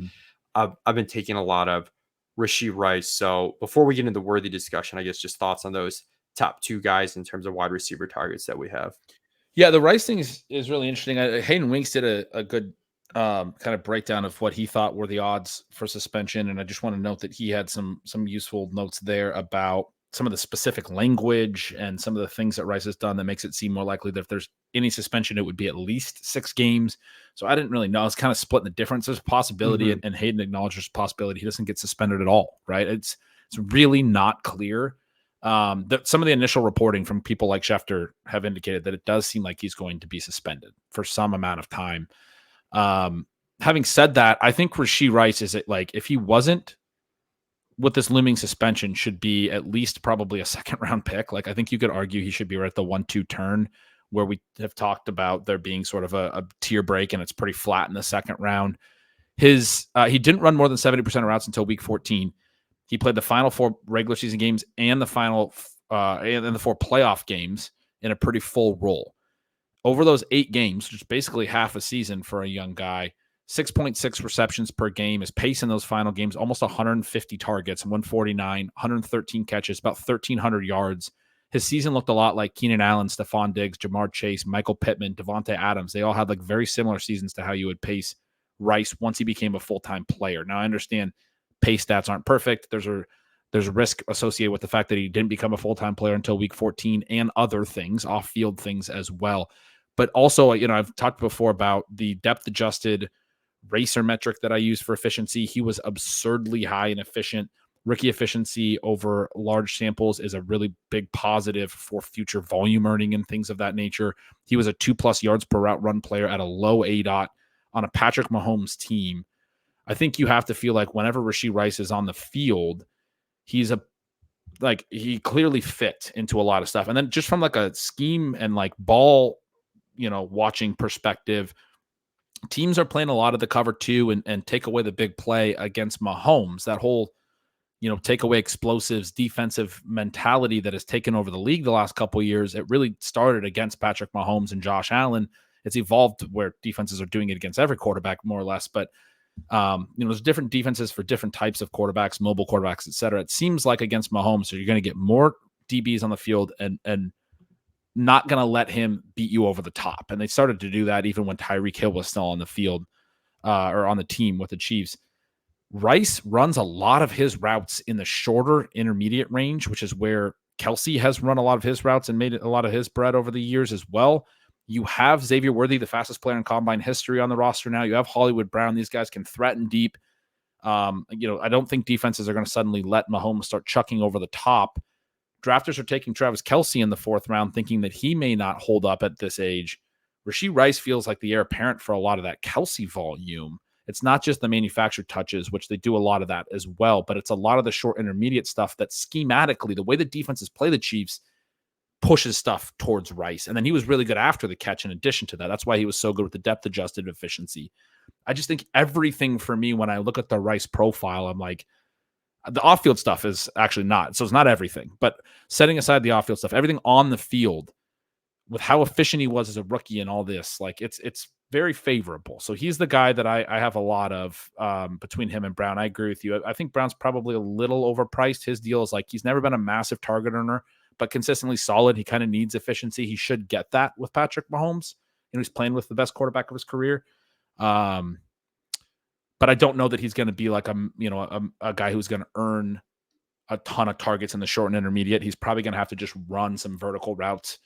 S1: I've been taking a lot of Rashee Rice. So before we get into the Worthy discussion, I guess just thoughts on those top 2 guys in terms of wide receiver targets that we have.
S2: Yeah, the Rice thing is really interesting. Hayden Winks did a good kind of breakdown of what he thought were the odds for suspension, and I just want to note that he had some useful notes there about some of the specific language and some of the things that Rice has done that makes it seem more likely that if there's any suspension, it would be at least 6 games. So I didn't really know. I was kind of splitting the difference. There's a possibility, and Hayden acknowledged there's a possibility he doesn't get suspended at all, right? It's really not clear. Some of the initial reporting from people like Schefter have indicated that it does seem like he's going to be suspended for some amount of time. Having said that, I think Rashee Rice is it like if he wasn't with this looming suspension should be at least probably a second round pick. Like I think you could argue he should be right at the 1-2 turn where we have talked about there being sort of a tier break and it's pretty flat in the second round. He didn't run more than 70% of routes until week 14. He played the final 4 regular season games and the final and the 4 playoff games in a pretty full role. Over those 8 games, which is basically half a season for a young guy, 6.6 receptions per game. His pace in those final games, almost 150 targets, 149, 113 catches, about 1,300 yards. His season looked a lot like Keenan Allen, Stephon Diggs, Jamar Chase, Michael Pittman, Devante Adams. They all had like very similar seasons to how you would pace Rice once he became a full-time player. Now, I understand pace stats aren't perfect. There's a risk associated with the fact that he didn't become a full-time player until week 14 and other things, off-field things as well. But also, I've talked before about the depth-adjusted racer metric that I use for efficiency. He was absurdly high and efficient. Rookie efficiency over large samples is a really big positive for future volume earning and things of that nature. He was a 2+ yards per route run player at a low ADOT on a Patrick Mahomes team. I think you have to feel like whenever Rashee Rice is on the field, he clearly fit into a lot of stuff. And then just from like a scheme and like ball, watching perspective, teams are playing a lot of the cover 2 and take away the big play against Mahomes. That whole, take away explosives defensive mentality that has taken over the league the last couple of years. It really started against Patrick Mahomes and Josh Allen. It's evolved where defenses are doing it against every quarterback more or less. But, there's different defenses for different types of quarterbacks, mobile quarterbacks, et cetera. It seems like against Mahomes, so you're going to get more DBs on the field and not going to let him beat you over the top. And they started to do that even when Tyreek Hill was still on the field or on the team with the Chiefs. Rice runs a lot of his routes in the shorter intermediate range, which is where Kelsey has run a lot of his routes and made a lot of his bread over the years as well. You have Xavier Worthy, the fastest player in combine history on the roster now. You have Hollywood Brown. These guys can threaten deep. I don't think defenses are going to suddenly let Mahomes start chucking over the top. Drafters are taking Travis Kelsey in the 4th round, thinking that he may not hold up at this age. Rashee Rice feels like the heir apparent for a lot of that Kelsey volume. It's not just the manufactured touches, which they do a lot of that as well, but it's a lot of the short intermediate stuff that schematically, the way the defenses play the Chiefs, pushes stuff towards Rice. And then he was really good after the catch in addition to that. That's why he was so good with the depth-adjusted efficiency. I just think everything for me, when I look at the Rice profile, I'm like, the off-field stuff is actually not. So it's not everything. But setting aside the off-field stuff, everything on the field, with how efficient he was as a rookie and all this, like it's very favorable. So he's the guy that I have a lot of between him and Brown. I agree with you. I think Brown's probably a little overpriced. His deal is like he's never been a massive target earner, but consistently solid. He kind of needs efficiency. He should get that with Patrick Mahomes. He's playing with the best quarterback of his career. But I don't know that he's going to be like a guy who's going to earn a ton of targets in the short and intermediate. He's probably going to have to just run some vertical routes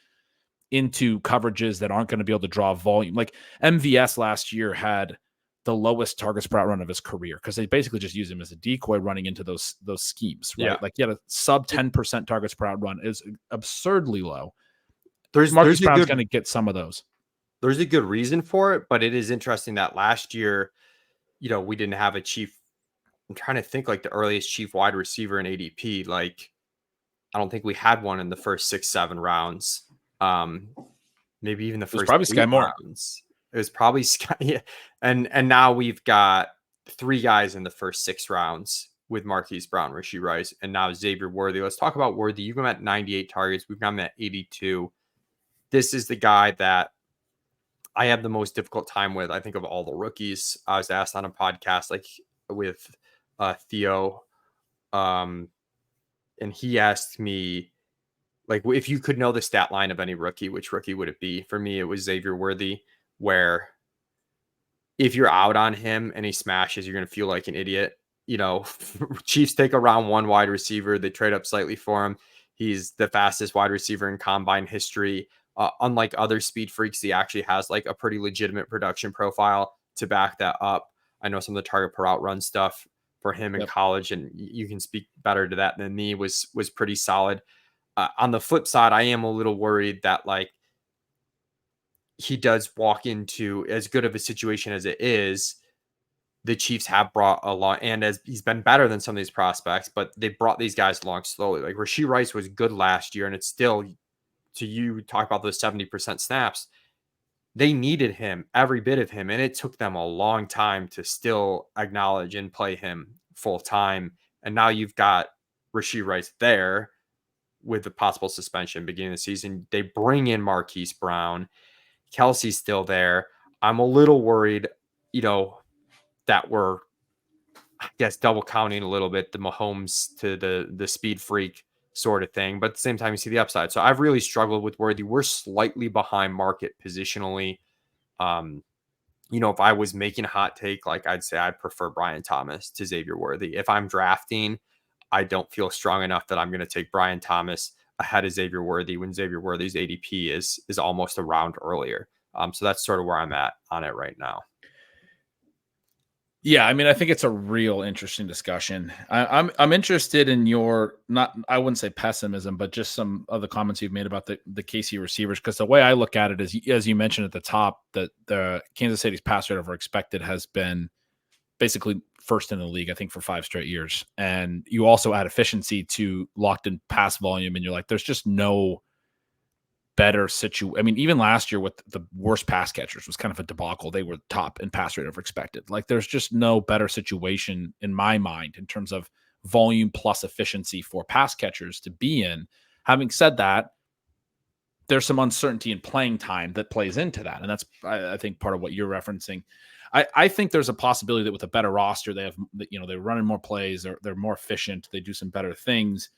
S2: into coverages that aren't going to be able to draw volume. Like MVS last year had the lowest targets per out run of his career because they basically just use him as a decoy running into those schemes, right? Yeah. Like he had a sub 10% targets per out run is absurdly low. Marcus Brown's going to get some of those.
S1: There's a good reason for it, but it is interesting that last year, we didn't have a chief. I'm trying to think like the earliest chief wide receiver in ADP. Like, I don't think we had one in the first 6-7 rounds. Maybe even the first
S2: probably Sky Moore.
S1: Rounds. It was probably Sky. Yeah. And now we've got 3 guys in the first 6 rounds with Marquise Brown, Rashee Rice, and now Xavier Worthy. Let's talk about Worthy. You've got him at 98 targets. We've got him at 82. This is the guy that I have the most difficult time with, I think, of all the rookies. I was asked on a podcast like with Theo, and he asked me, like, if you could know the stat line of any rookie, which rookie would it be? For me, it was Xavier Worthy, where if you're out on him and he smashes, you're going to feel like an idiot. Chiefs take a round 1 wide receiver. They trade up slightly for him. He's the fastest wide receiver in combine history. Unlike other speed freaks, he actually has like a pretty legitimate production profile to back that up. I know some of the target per out run stuff for him in college, and you can speak better to that than me, was pretty solid. On the flip side, I am a little worried that like he does walk into as good of a situation as it is. The Chiefs have brought along, and as he's been better than some of these prospects, but they brought these guys along slowly. Like Rashee Rice was good last year, and it's still, to you talk about those 70% snaps, they needed him, every bit of him, and it took them a long time to still acknowledge and play him full time. And now you've got Rashee Rice there with the possible suspension beginning of the season. They bring in Marquise Brown. Kelsey's still there. I'm a little worried, that we're, I guess, double counting a little bit the Mahomes to the speed freak sort of thing. But at the same time, you see the upside. So I've really struggled with Worthy. We're slightly behind market positionally. If I was making a hot take, like I'd say I'd prefer Brian Thomas to Xavier Worthy. If I'm drafting, I don't feel strong enough that I'm going to take Brian Thomas ahead of Xavier Worthy when Xavier Worthy's ADP is almost a round earlier. So that's sort of where I'm at on it right now.
S2: Yeah, I mean, I think it's a real interesting discussion. I'm interested in your, not, I wouldn't say pessimism, but just some of the comments you've made about the KC receivers. Because the way I look at it is, as you mentioned at the top, that the Kansas City's pass rate over expected has been basically first in the league, I think, for 5 straight years. And you also add efficiency to locked in pass volume, and you're like, there's just no better situation. I mean, even last year with the worst pass catchers was kind of a debacle. They were top in pass rate over expected. Like, there's just no better situation in my mind in terms of volume plus efficiency for pass catchers to be in. Having said that, there's some uncertainty in playing time that plays into that. And that's, I think, part of what you're referencing. I think there's a possibility that with a better roster, they have, they're running more plays, or they're more efficient. They do some better things.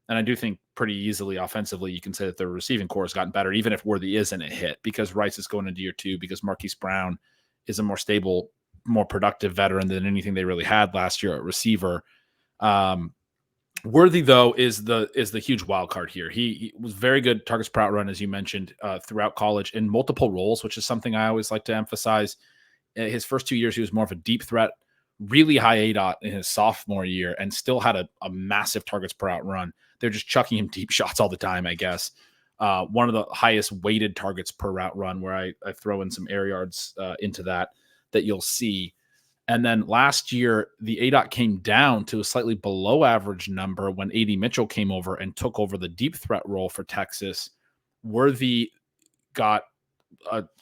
S2: And I do think pretty easily offensively, you can say that their receiving core has gotten better, even if Worthy isn't a hit, because Rice is going into year 2, because Marquise Brown is a more stable, more productive veteran than anything they really had last year at receiver. Worthy, though, is the huge wild card here. He was very good targets per out run, as you mentioned, throughout college in multiple roles, which is something I always like to emphasize. His first 2 years, he was more of a deep threat, really high ADOT in his sophomore year, and still had a massive targets per out run. They're just chucking him deep shots all the time, I guess. One of the highest weighted targets per route run, where I throw in some air yards into that you'll see. And then last year, the ADOT came down to a slightly below average number when A.D. Mitchell came over and took over the deep threat role for Texas. Worthy got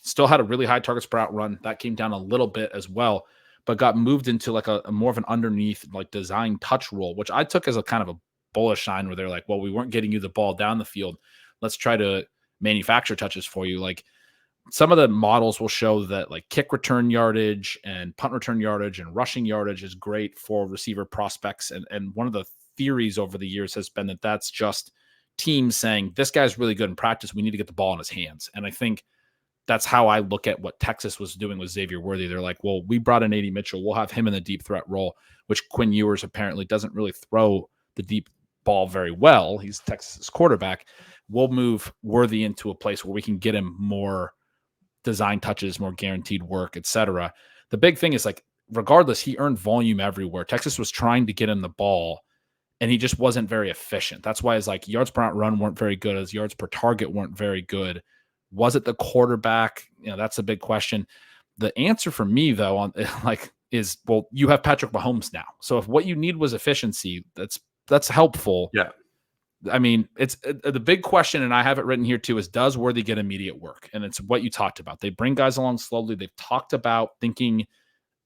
S2: still had a really high targets per out run. That came down a little bit as well, but got moved into like a more of an underneath, like, design touch role, which I took as a kind of a bullish sign, where they're like, well, we weren't getting you the ball down the field. Let's try to manufacture touches for you. Like, some of the models will show that like kick return yardage and punt return yardage and rushing yardage is great for receiver prospects. And one of the theories over the years has been that that's just teams saying, this guy's really good in practice, we need to get the ball in his hands. And I think that's how I look at what Texas was doing with Xavier Worthy. They're like, well, we brought in A.D. Mitchell. We'll have him in the deep threat role, which Quinn Ewers apparently doesn't really throw the deep ball very well. He's Texas's quarterback. We'll move Worthy into a place where we can get him more design touches, more guaranteed work, etc. The big thing is, like, regardless, he earned volume everywhere. Texas was trying to get him the ball, and he just wasn't very efficient. That's why his like yards per out run weren't very good. His yards per target weren't very good. Was it the quarterback? That's a big question. The answer for me, though, is, well, you have Patrick Mahomes now. So if what you need was efficiency, that's helpful.
S1: Yeah.
S2: I mean, it's the big question, and I have it written here too, is does Worthy get immediate work? And it's what you talked about. They bring guys along slowly. They've talked about thinking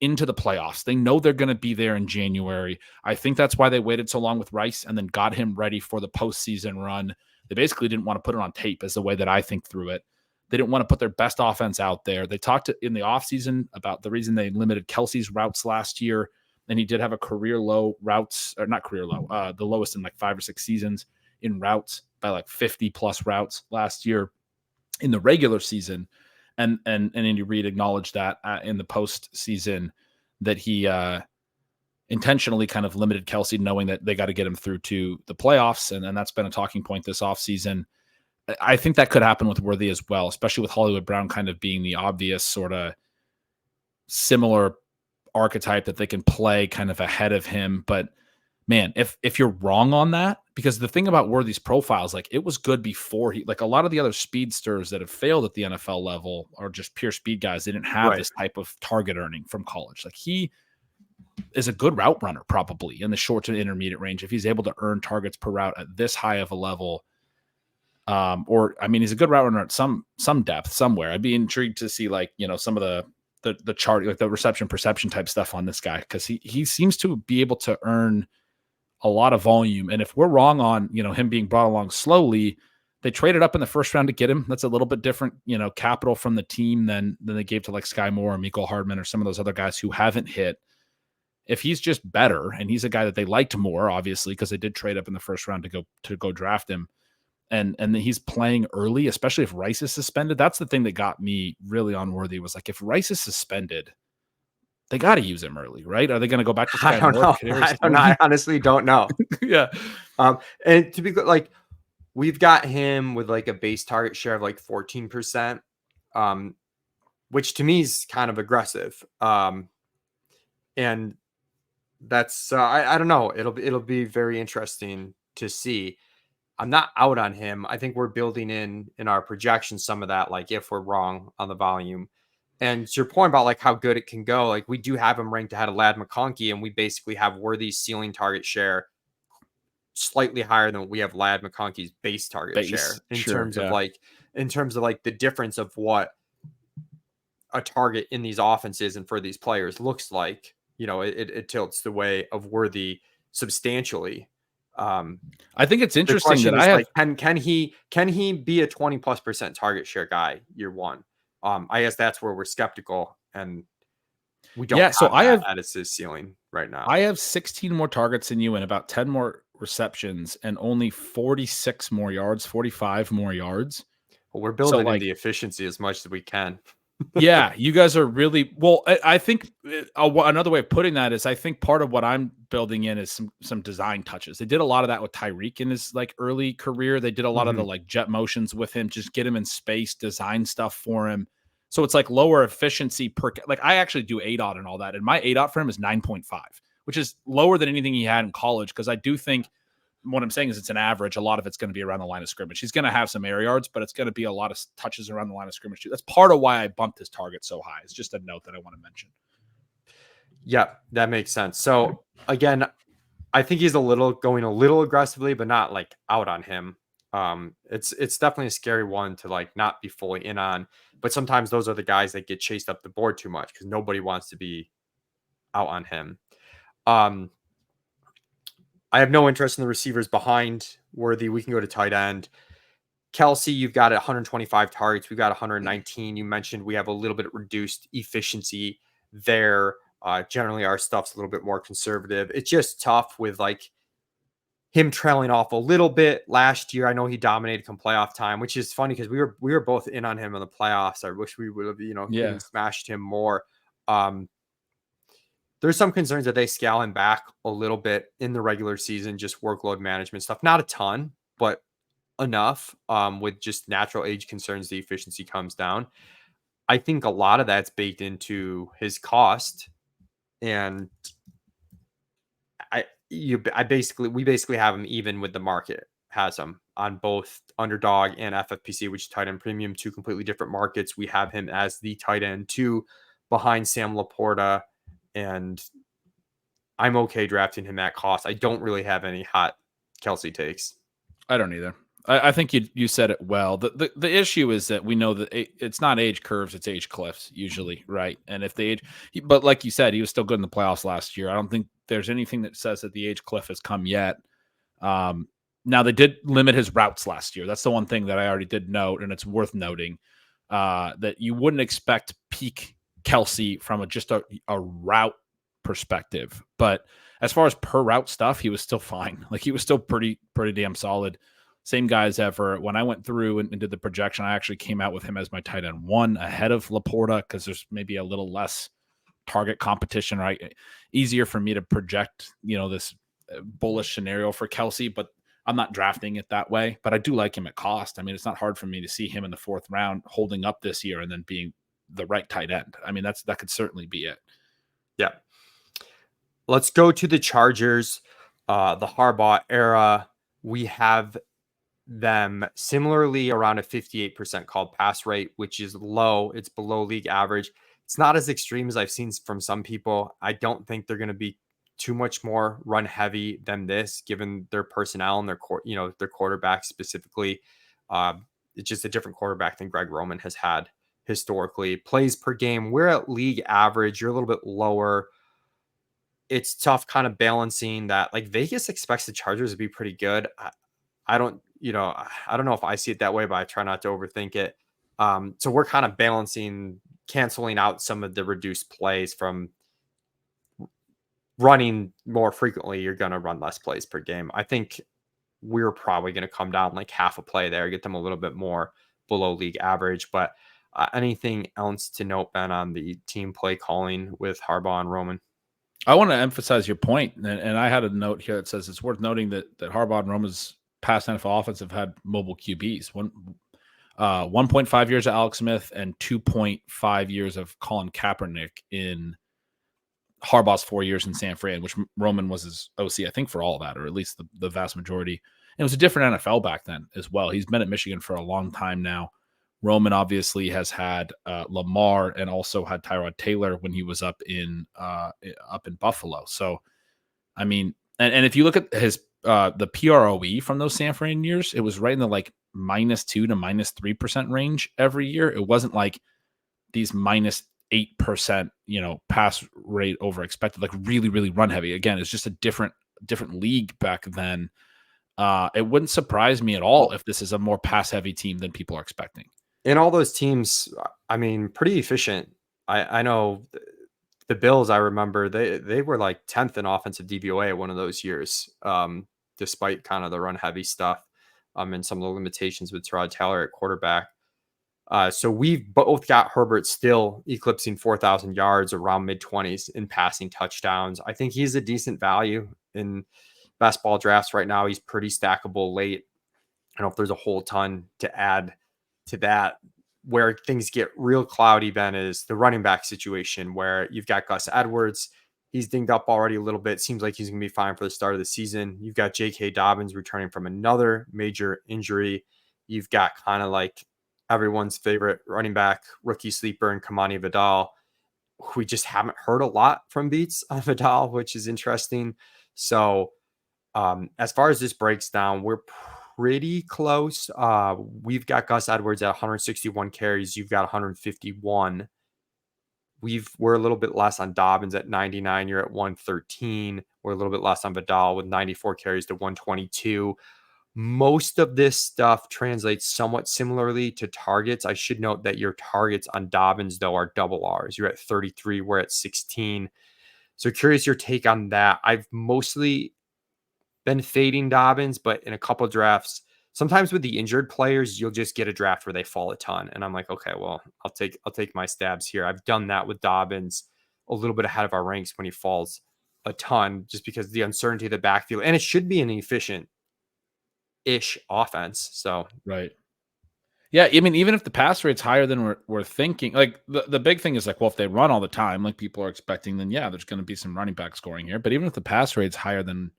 S2: into the playoffs. They know they're going to be there in January. I think that's why they waited so long with Rice and then got him ready for the postseason run. They basically didn't want to put it on tape, is the way that I think through it. They didn't want to put their best offense out there. They talked in the offseason about the reason they limited Kelsey's routes last year, and he did have a career low routes, or not career low, the lowest in like 5 or 6 seasons in routes, by like 50 plus routes last year in the regular season. And Andy Reid acknowledged that in the postseason, that he intentionally kind of limited Kelsey, knowing that they got to get him through to the playoffs. And that's been a talking point this offseason. I think that could happen with Worthy as well, especially with Hollywood Brown kind of being the obvious sort of similar archetype that they can play kind of ahead of him. But man, if you're wrong on that, because the thing about Worthy's profile is like it was good before he, like a lot of the other speedsters that have failed at the NFL level are just pure speed guys. They didn't have this type of target earning from college. Like he is a good route runner probably in the short to intermediate range if he's able to earn targets per route at this high of a level. Or I mean, he's a good route runner at some depth somewhere. I'd be intrigued to see like, you know, some of the chart, like the reception perception type stuff on this guy, because he seems to be able to earn a lot of volume. And if we're wrong on, you know, him being brought along slowly, they traded up in the first round to get him. That's a little bit different, you know, capital from the team than they gave to like Sky Moore or Mecole Hardman or some of those other guys who haven't hit. If he's just better, and he's a guy that they liked more, obviously, because they did trade up in the first round to go draft him, and he's playing early, especially if Rice is suspended. That's the thing that got me really on Worthy, was like, if Rice is suspended, they got to use him early, right? Are they going to go back to Sky
S1: I don't
S2: Moore?
S1: know. I don't know. I honestly don't know.
S2: Yeah.
S1: And to be like, we've got him with like a base target share of like 14%, which to me is kind of aggressive. And that's I don't know. It'll be very interesting to see. I'm not out on him. I think we're building in our projections some of that, like if we're wrong on the volume. And to your point about like how good it can go, like we do have him ranked ahead of Ladd McConkey, and we basically have Worthy's ceiling target share slightly higher than we have Ladd McConkey's base target share in terms of like the difference of what a target in these offenses and for these players looks like. You know, it tilts the way of Worthy substantially.
S2: I think it's interesting that I have,
S1: like, can he be a 20+% target share guy year one? I guess that's where we're skeptical, and we don't.
S2: Yeah, so I have
S1: that is his ceiling right now.
S2: I have 16 more targets than you and about 10 more receptions and only 46 more yards, 45 more yards.
S1: Well, we're building in the efficiency as much as we can.
S2: Yeah, you guys are really well. I think another way of putting that is I think part of what I'm building in is some design touches. They did a lot of that with Tyreek in his like early career. They did a lot of the like jet motions with him, just get him in space, design stuff for him. So it's like lower efficiency per, like I actually do ADOT and all that. And my ADOT for him is 9.5, which is lower than anything he had in college. Because I do think what I'm saying is it's an average. A lot of it's going to be around the line of scrimmage. He's going to have some air yards, but it's going to be a lot of touches around the line of scrimmage too. That's part of why I bumped his target so high. It's just a note that I want to mention.
S1: Yeah, that makes sense. So again, I think he's going a little aggressively, but not like out on him. It's definitely a scary one to like not be fully in on, but sometimes those are the guys that get chased up the board too much because nobody wants to be out on him. I have no interest in the receivers behind Worthy. We can go to tight end. Kelsey, you've got 125 targets. We've got 119. You mentioned we have a little bit reduced efficiency there. Generally, our stuff's a little bit more conservative. It's just tough with like him trailing off a little bit last year. I know he dominated come playoff time, which is funny because we were both in on him in the playoffs. I wish we would have, even smashed him more. There's some concerns that they scale him back a little bit in the regular season, just workload management stuff. Not a ton, but enough. With just natural age concerns, the efficiency comes down. I think a lot of that's baked into his cost, and we basically have him even with the market has him on both underdog and FFPC, which is tight end premium, two completely different markets. We have him as the tight end 2 behind Sam Laporta, and I'm okay drafting him at cost. I don't really have any hot Kelsey takes.
S2: I don't either. I think you said it well. The issue is that we know that it's not age curves, it's age cliffs usually, right? And if the age, but like you said, he was still good in the playoffs last year. I don't think there's anything that says that the age cliff has come yet. Now they did limit his routes last year. That's the one thing that I already did note, and it's worth noting that you wouldn't expect peak Kelsey from just a route perspective. But as far as per route stuff, he was still fine. Like he was still pretty damn solid. Same guy as ever. When I went through and did the projection, I actually came out with him as my tight end 1 ahead of Laporta because there's maybe a little less target competition, right? Easier for me to project, this bullish scenario for Kelsey, but I'm not drafting it that way. But I do like him at cost. I mean, it's not hard for me to see him in the 4th round holding up this year and then being the right tight end. I mean, that could certainly be it.
S1: Yeah. Let's go to the Chargers. the Harbaugh era, we have them similarly around a 58% called pass rate, which is low. It's below league average. It's not as extreme as I've seen from some people. I don't think they're going to be too much more run heavy than this, given their personnel and their quarterback specifically. It's just a different quarterback than Greg Roman has had historically. Plays per game, we're at league average. You're a little bit lower. It's tough kind of balancing that. Like Vegas expects the Chargers to be pretty good. I don't know if I see it that way, but I try not to overthink it. So we're kind of canceling out some of the reduced plays from running more frequently. You're going to run less plays per game. I think we're probably going to come down like half a play there, get them a little bit more below league average. But anything else to note, Ben, on the team play calling with Harbaugh and Roman?
S2: I want to emphasize your point, and I had a note here that says it's worth noting that Harbaugh and Roman's past NFL offense have had mobile QBs. 1.5 years of Alex Smith and 2.5 years of Colin Kaepernick in Harbaugh's 4 years in San Fran, which Roman was his OC, I think, for all of that, or at least the vast majority. And it was a different NFL back then as well. He's been at Michigan for a long time now. Roman obviously has had Lamar and also had Tyrod Taylor when he was up in Buffalo. So, I mean, and if you look at his the PROE from those San Fran years, it was right in the like -2 to -3% range every year. It wasn't like these -8%, pass rate over expected, like really, really run heavy. Again, it's just a different league back then. It wouldn't surprise me at all if this is a more pass heavy team than people are expecting.
S1: In all those teams, I mean, pretty efficient. I know the Bills, I remember they were like 10th in offensive DVOA one of those years, despite kind of the run heavy stuff and some of the limitations with Tyrod Taylor at quarterback. So we've both got Herbert still eclipsing 4,000 yards, around mid-20s in passing touchdowns. I think he's a decent value in best ball drafts right now. He's pretty stackable late. I don't know if there's a whole ton to add to that. Where things get real cloudy, Ben, is the running back situation where you've got Gus Edwards. He's dinged up already a little bit. Seems like he's going to be fine for the start of the season. You've got J.K. Dobbins returning from another major injury. You've got kind of like everyone's favorite running back, rookie sleeper, and Kimani Vidal. We just haven't heard a lot from beats on Vidal, which is interesting. So as far as this breaks down, we're pretty close. We've got Gus Edwards at 161 carries. You've got 151. We're a little bit less on Dobbins at 99. You're at 113. We're a little bit less on Vidal with 94 carries to 122. Most of this stuff translates somewhat similarly to targets. I should note that your targets on Dobbins, though, are double R's. You're at 33. We're at 16. So curious your take on that. I've mostly been fading Dobbins, but in a couple of drafts, sometimes with the injured players, you'll just get a draft where they fall a ton. And I'm like, okay, well, I'll take my stabs here. I've done that with Dobbins a little bit ahead of our ranks when he falls a ton, just because of the uncertainty of the backfield. And it should be an efficient-ish offense. So
S2: right. Yeah, I mean, even if the pass rate's higher than we're thinking, like the big thing is like, well, if they run all the time, like people are expecting, then yeah, there's going to be some running back scoring here. But even if the pass rate's higher than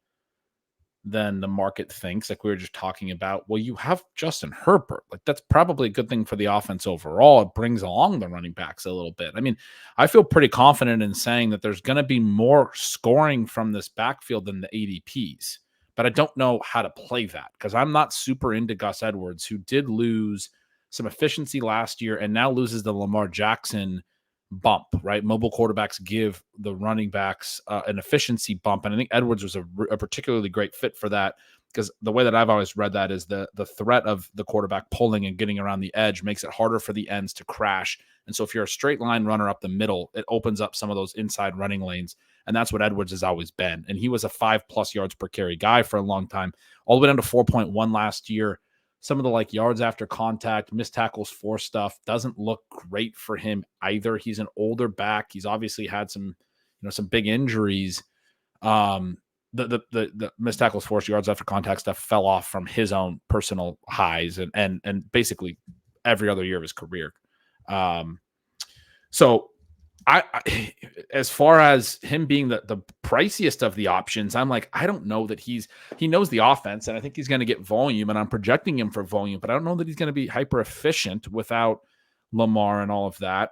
S2: the market thinks, like we were just talking about, well, you have Justin Herbert. Like that's probably a good thing for the offense overall. It brings along the running backs a little bit. I mean, I feel pretty confident in saying that there's going to be more scoring from this backfield than the ADPs, but I don't know how to play that because I'm not super into Gus Edwards, who did lose some efficiency last year and now loses the Lamar Jackson bump, right? Mobile quarterbacks give the running backs an efficiency bump. And I think Edwards was a particularly great fit for that because the way that I've always read that is the threat of the quarterback pulling and getting around the edge makes it harder for the ends to crash. And so if you're a straight line runner up the middle, it opens up some of those inside running lanes. And that's what Edwards has always been. And he was a 5+ yards per carry guy for a long time, all the way down to 4.1 last year. Some of the like yards after contact, missed tackles for stuff doesn't look great for him either. He's an older back. He's obviously had some big injuries. The missed tackles, forced yards after contact stuff fell off from his own personal highs and basically every other year of his career. So I as far as him being the priciest of the options, I'm like, I don't know that he knows the offense, and I think he's going to get volume, and I'm projecting him for volume, but I don't know that he's going to be hyper efficient without Lamar and all of that,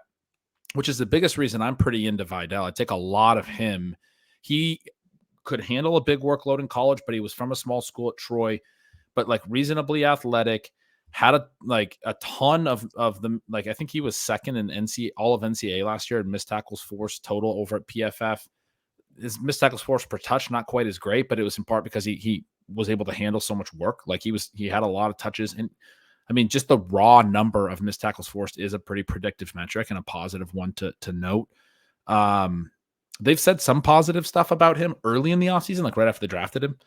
S2: which is the biggest reason I'm pretty into Vidal. I take a lot of him. He could handle a big workload in college, but he was from a small school at Troy, but like reasonably athletic, had a ton of them. Like I think he was second in all of NCAA last year in missed tackles forced total over at PFF. His missed tackles forced per touch not quite as great, but it was in part because he was able to handle so much work. Like he had a lot of touches, and I mean just the raw number of missed tackles forced is a pretty predictive metric and a positive one to note. They've said some positive stuff about him early in the offseason, like right after they drafted him.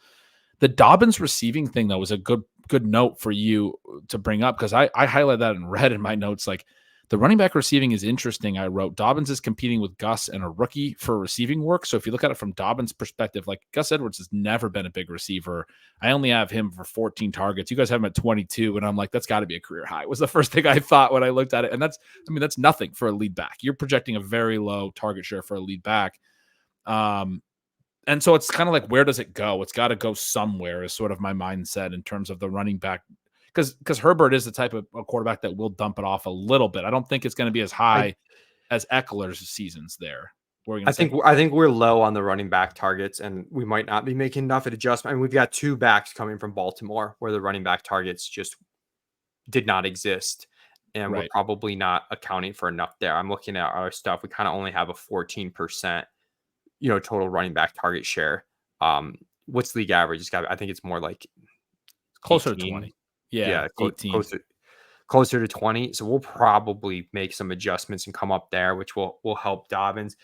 S2: The Dobbins receiving thing, though, was a good note for you to bring up because I highlighted that in red in my notes. Like the running back receiving is interesting. I wrote Dobbins is competing with Gus and a rookie for receiving work. So if you look at it from Dobbins' perspective, like Gus Edwards has never been a big receiver. I only have him for 14 targets. You guys have him at 22, and I'm like, that's got to be a career high. Was the first thing I thought when I looked at it, and that's nothing for a lead back. You're projecting a very low target share for a lead back. And so it's kind of like, where does it go? It's got to go somewhere is sort of my mindset in terms of the running back. Because Herbert is the type of a quarterback that will dump it off a little bit. I don't think it's going to be as high as Eckler's seasons there.
S1: I think we're low on the running back targets, and we might not be making enough of adjustment. And we've got two backs coming from Baltimore where the running back targets just did not exist. And we're probably not accounting for enough there. I'm looking at our stuff. We kind of only have a 14%. Total running back target share. What's league average? I think it's more like
S2: closer
S1: 18.
S2: to 20. Yeah,
S1: 18. Closer to 20. So we'll probably make some adjustments and come up there, which will help Dobbins.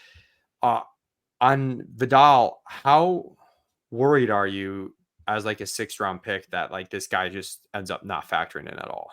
S1: On Vidal, how worried are you as like a 6th round pick that like this guy just ends up not factoring in at all?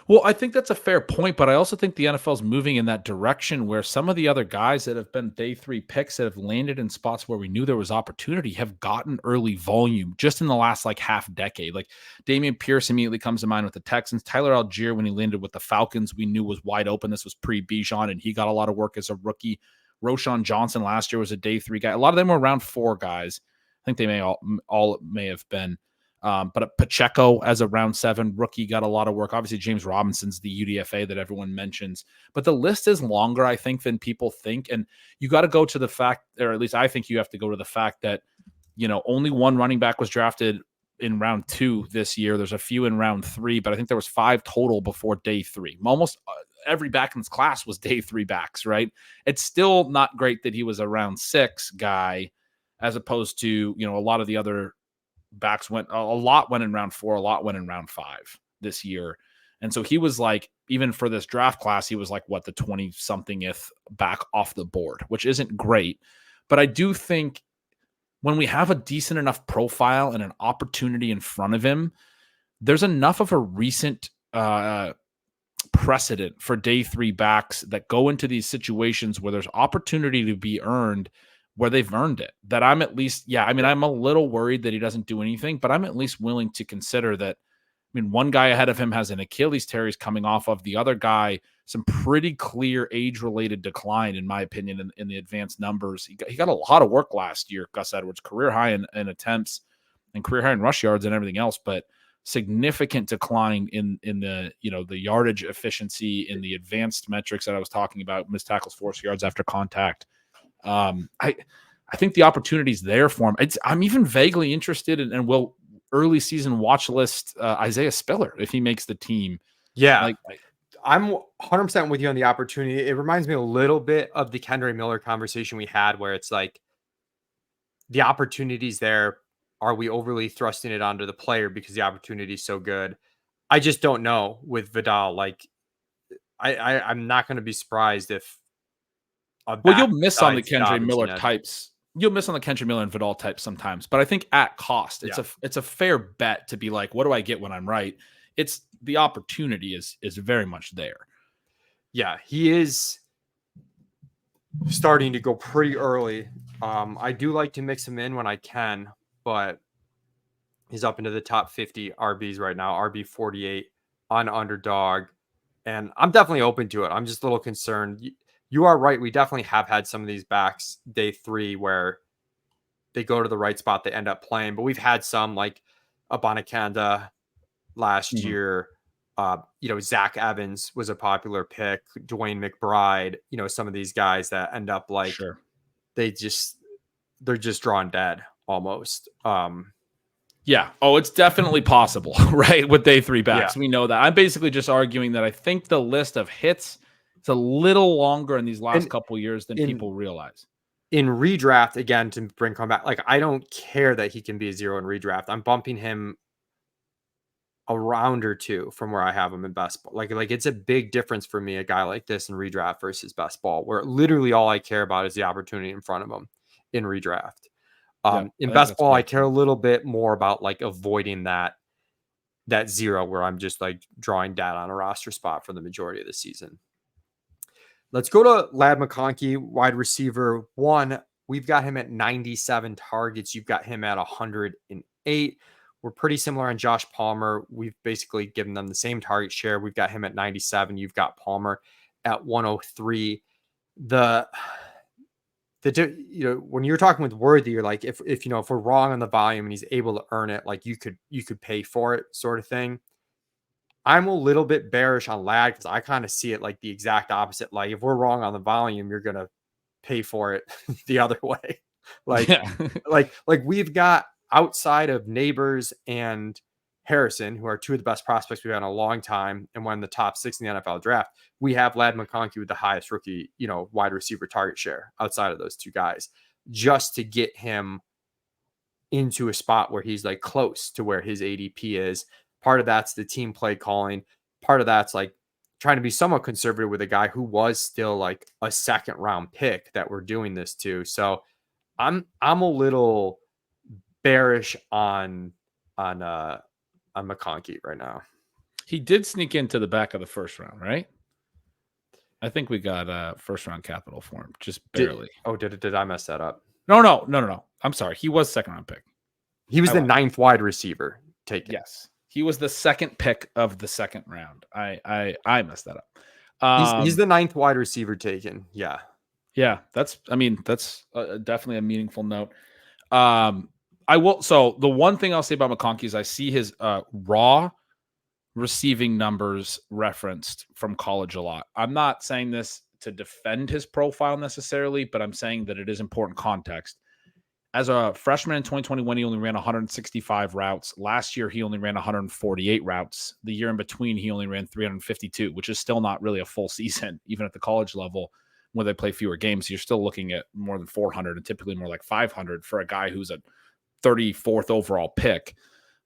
S2: Well, I think that's a fair point, but I also think the NFL is moving in that direction where some of the other guys that have been day 3 picks that have landed in spots where we knew there was opportunity have gotten early volume just in the last like half decade. Like Dameon Pierce immediately comes to mind with the Texans. Tyler Algier, when he landed with the Falcons, we knew was wide open. This was pre-Bijan, and he got a lot of work as a rookie. Roshan Johnson last year was a day 3 guy. A lot of them were around 4 guys. I think they may all may have been. But Pacheco as a round 7 rookie got a lot of work. Obviously, James Robinson's the UDFA that everyone mentions. But the list is longer, I think, than people think. And you got to go to the fact, or at least I think you have to go to the fact that, only one running back was drafted in round 2 this year. There's a few in round 3, but I think there was 5 total before day 3. Almost every back in this class was day 3 backs, right? It's still not great that he was a round 6 guy as opposed to, a lot of the other backs went in round 4, a lot went in round 5 this year. And so he was like, even for this draft class, he was like, the 20-somethingth back off the board, which isn't great. But I do think when we have a decent enough profile and an opportunity in front of him, there's enough of a recent precedent for day 3 backs that go into these situations where there's opportunity to be earned, where they've earned it, that I'm at least, I'm a little worried that he doesn't do anything, but I'm at least willing to consider that. One guy ahead of him has an Achilles tear he's coming off of. The other guy, some pretty clear age-related decline, in my opinion, in the advanced numbers. He got a lot of work last year, Gus Edwards, career high in attempts and career high in rush yards and everything else, but significant decline in the, the yardage efficiency in the advanced metrics that I was talking about, missed tackles, forced yards after contact. I think the opportunity's there for him. I'm even vaguely interested in, and will early season watch list Isaiah Spiller if he makes the team.
S1: Yeah, I'm 100% with you on the opportunity. It reminds me a little bit of the Kendra Miller conversation we had, where it's like the opportunity's there. Are we overly thrusting it onto the player because the opportunity is so good? I just don't know with Vidal. Like, I'm not going to be surprised if.
S2: You'll miss on the Kendra Miller types. You'll miss on the Kendra Miller and Vidal types sometimes, but I think at cost, it's a fair bet to be like, what do I get when I'm right? It's the opportunity is very much there.
S1: Yeah, he is starting to go pretty early. I do like to mix him in when I can, but he's up into the top 50 RBs right now, RB 48 on Underdog, and I'm definitely open to it. I'm just a little concerned. you are right. We definitely have had some of these backs day 3 where they go to the right spot, they end up playing. But we've had some like Abanikanda last year. Zach Evans was a popular pick. Dwayne McBride. Some of these guys that end up like they're just drawn dead almost.
S2: Yeah. Oh, it's definitely possible, right? With day 3 backs.
S1: Yeah.
S2: We know that. I'm basically just arguing that I think the list of hits is a little longer in these last couple years than people realize.
S1: In redraft, again, to bring comeback, like I don't care that he can be a 0 in redraft. I'm bumping him a round or 2 from where I have him in best ball. Like it's a big difference for me, a guy like this in redraft versus best ball, where literally all I care about is the opportunity in front of him in redraft. In best ball, I care a little bit more about like avoiding that 0 where I'm just like drawing data on a roster spot for the majority of the season. Let's go to Ladd McConkey, wide receiver 1. We've got him at 97 targets. You've got him at 108. We're pretty similar on Josh Palmer. We've basically given them the same target share. We've got him at 97. You've got Palmer at 103. When you're talking with Worthy, you're like, if we're wrong on the volume and he's able to earn it, like you could pay for it, sort of thing. I'm a little bit bearish on Ladd because I kind of see it like the exact opposite. Like if we're wrong on the volume, you're gonna pay for it the other way. Like we've got, outside of Neighbors and Harrison, who are 2 of the best prospects we've had in a long time and one of the top 6 in the NFL draft, we have Ladd McConkey with the highest rookie, wide receiver target share outside of those 2 guys, just to get him into a spot where he's like close to where his ADP is. Part of that's the team play calling. Part of that's like trying to be somewhat conservative with a guy who was still like a 2nd round pick that we're doing this to. So I'm a little bearish on McConkey right now.
S2: He did sneak into the back of the 1st round, right? I think we got 1st round capital for him, just barely.
S1: Did I mess that up?
S2: No. I'm sorry. He was 2nd round pick.
S1: He was the 9th wide receiver taken.
S2: Yes. He was the 2nd pick of the 2nd round. I messed that up.
S1: He's the 9th wide receiver taken. Yeah.
S2: Yeah. That's definitely a meaningful note. So the one thing I'll say about McConkey is I see his raw receiving numbers referenced from college a lot. I'm not saying this to defend his profile necessarily, but I'm saying that it is important context. As a freshman in 2021, he only ran 165 routes. Last year, he only ran 148 routes. The year in between, he only ran 352, which is still not really a full season, even at the college level where they play fewer games. You're still looking at more than 400 and typically more like 500 for a guy who's a 34th overall pick.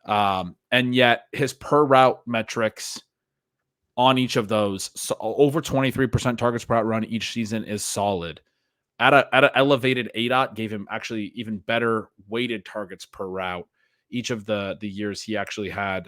S2: And yet his per route metrics on each of those, so over 23% targets per route run each season, is solid. At an elevated ADOT, gave him actually even better weighted targets per route. Each of the years he actually had,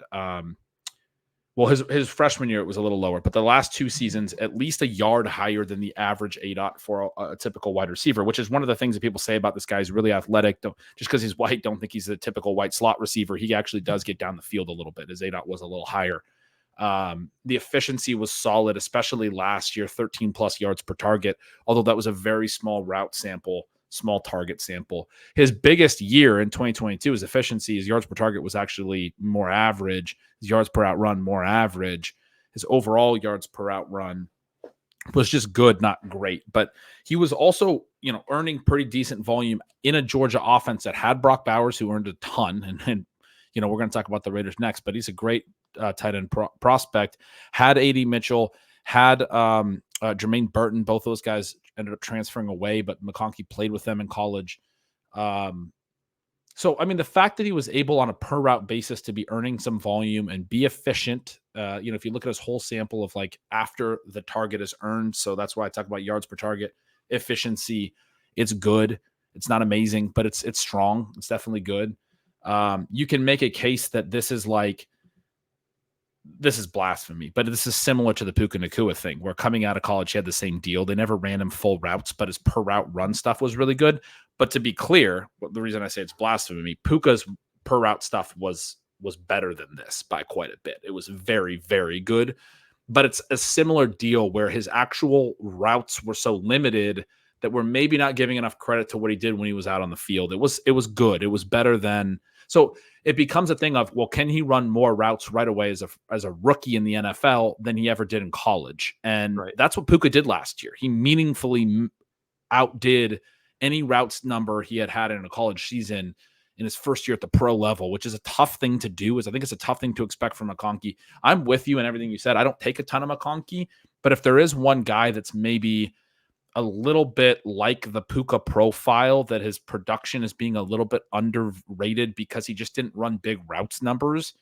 S2: his freshman year it was a little lower, but the last 2 seasons at least a yard higher than the average ADOT for a typical wide receiver, which is one of the things that people say about this guy. He's really athletic. Just because he's white, don't think he's a typical white slot receiver. He actually does get down the field a little bit. His ADOT was a little higher. The efficiency was solid, especially last year, 13 plus yards per target, although that was a very small route sample, small target sample. His biggest year in 2022, his efficiency, his yards per target was actually more average. His yards per out run, more average. His overall yards per out run was just good, not great. But he was also, earning pretty decent volume in a Georgia offense that had Brock Bowers, who earned a ton. And we're going to talk about the Raiders next, but he's a great tight end prospect. Had A.D. Mitchell, had Jermaine Burton. Both those guys ended up transferring away, but McConkey played with them in college. So, the fact that he was able on a per route basis to be earning some volume and be efficient, if you look at his whole sample of like after the target is earned, so that's why I talk about yards per target, efficiency, it's good. It's not amazing, but it's strong. It's definitely good. You can make a case that this is blasphemy, but this is similar to the Puka Nacua thing, where coming out of college, he had the same deal. They never ran him full routes, but his per route run stuff was really good. But to be clear, the reason I say it's blasphemy, Puka's per route stuff was better than this by quite a bit. It was very, very good. but it's a similar deal where his actual routes were so limited that we're maybe not giving enough credit to what he did when he was out on the field. It was good. It was better than, so it becomes a thing of, well, can he run more routes right away as a rookie in the NFL than he ever did in college? And
S1: Right.
S2: that's what Puka did last year. He meaningfully outdid any routes number he had in a college season in his first year at the pro level, which is a tough thing to do. I think it's a tough thing to expect from McConkey. I'm with you in everything you said. I don't take a ton of McConkey, but if there is one guy that's maybe a little bit like the Puka profile, that his production is being a little bit underrated because he just didn't run big routes numbers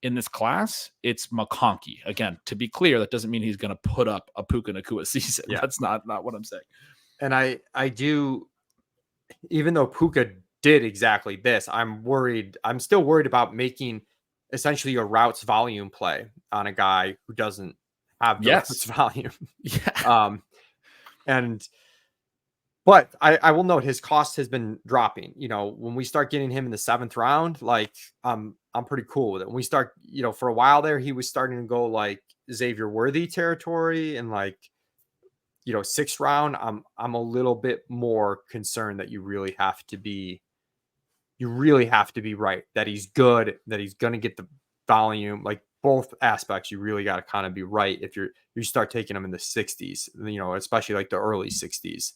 S2: in this class, it's McConkey. Again, to be clear, that doesn't mean he's going to put up a Puka Nacua season.
S1: Yeah.
S2: That's not what I'm saying.
S1: And I do, even though Puka did exactly this, I'm still worried about making essentially a routes volume play on a guy who doesn't have the routes volume.
S2: Yeah.
S1: But I will note his cost has been dropping. When we start getting him in the 7th round, like I'm pretty cool with it. When we start, for a while there, he was starting to go like Xavier Worthy territory, and like, 6th round, I'm a little bit more concerned that you really have to be right, that he's good, that he's going to get the volume, like both aspects. You really got to kind of be right if you start taking him in the 60s, especially like the early 60s.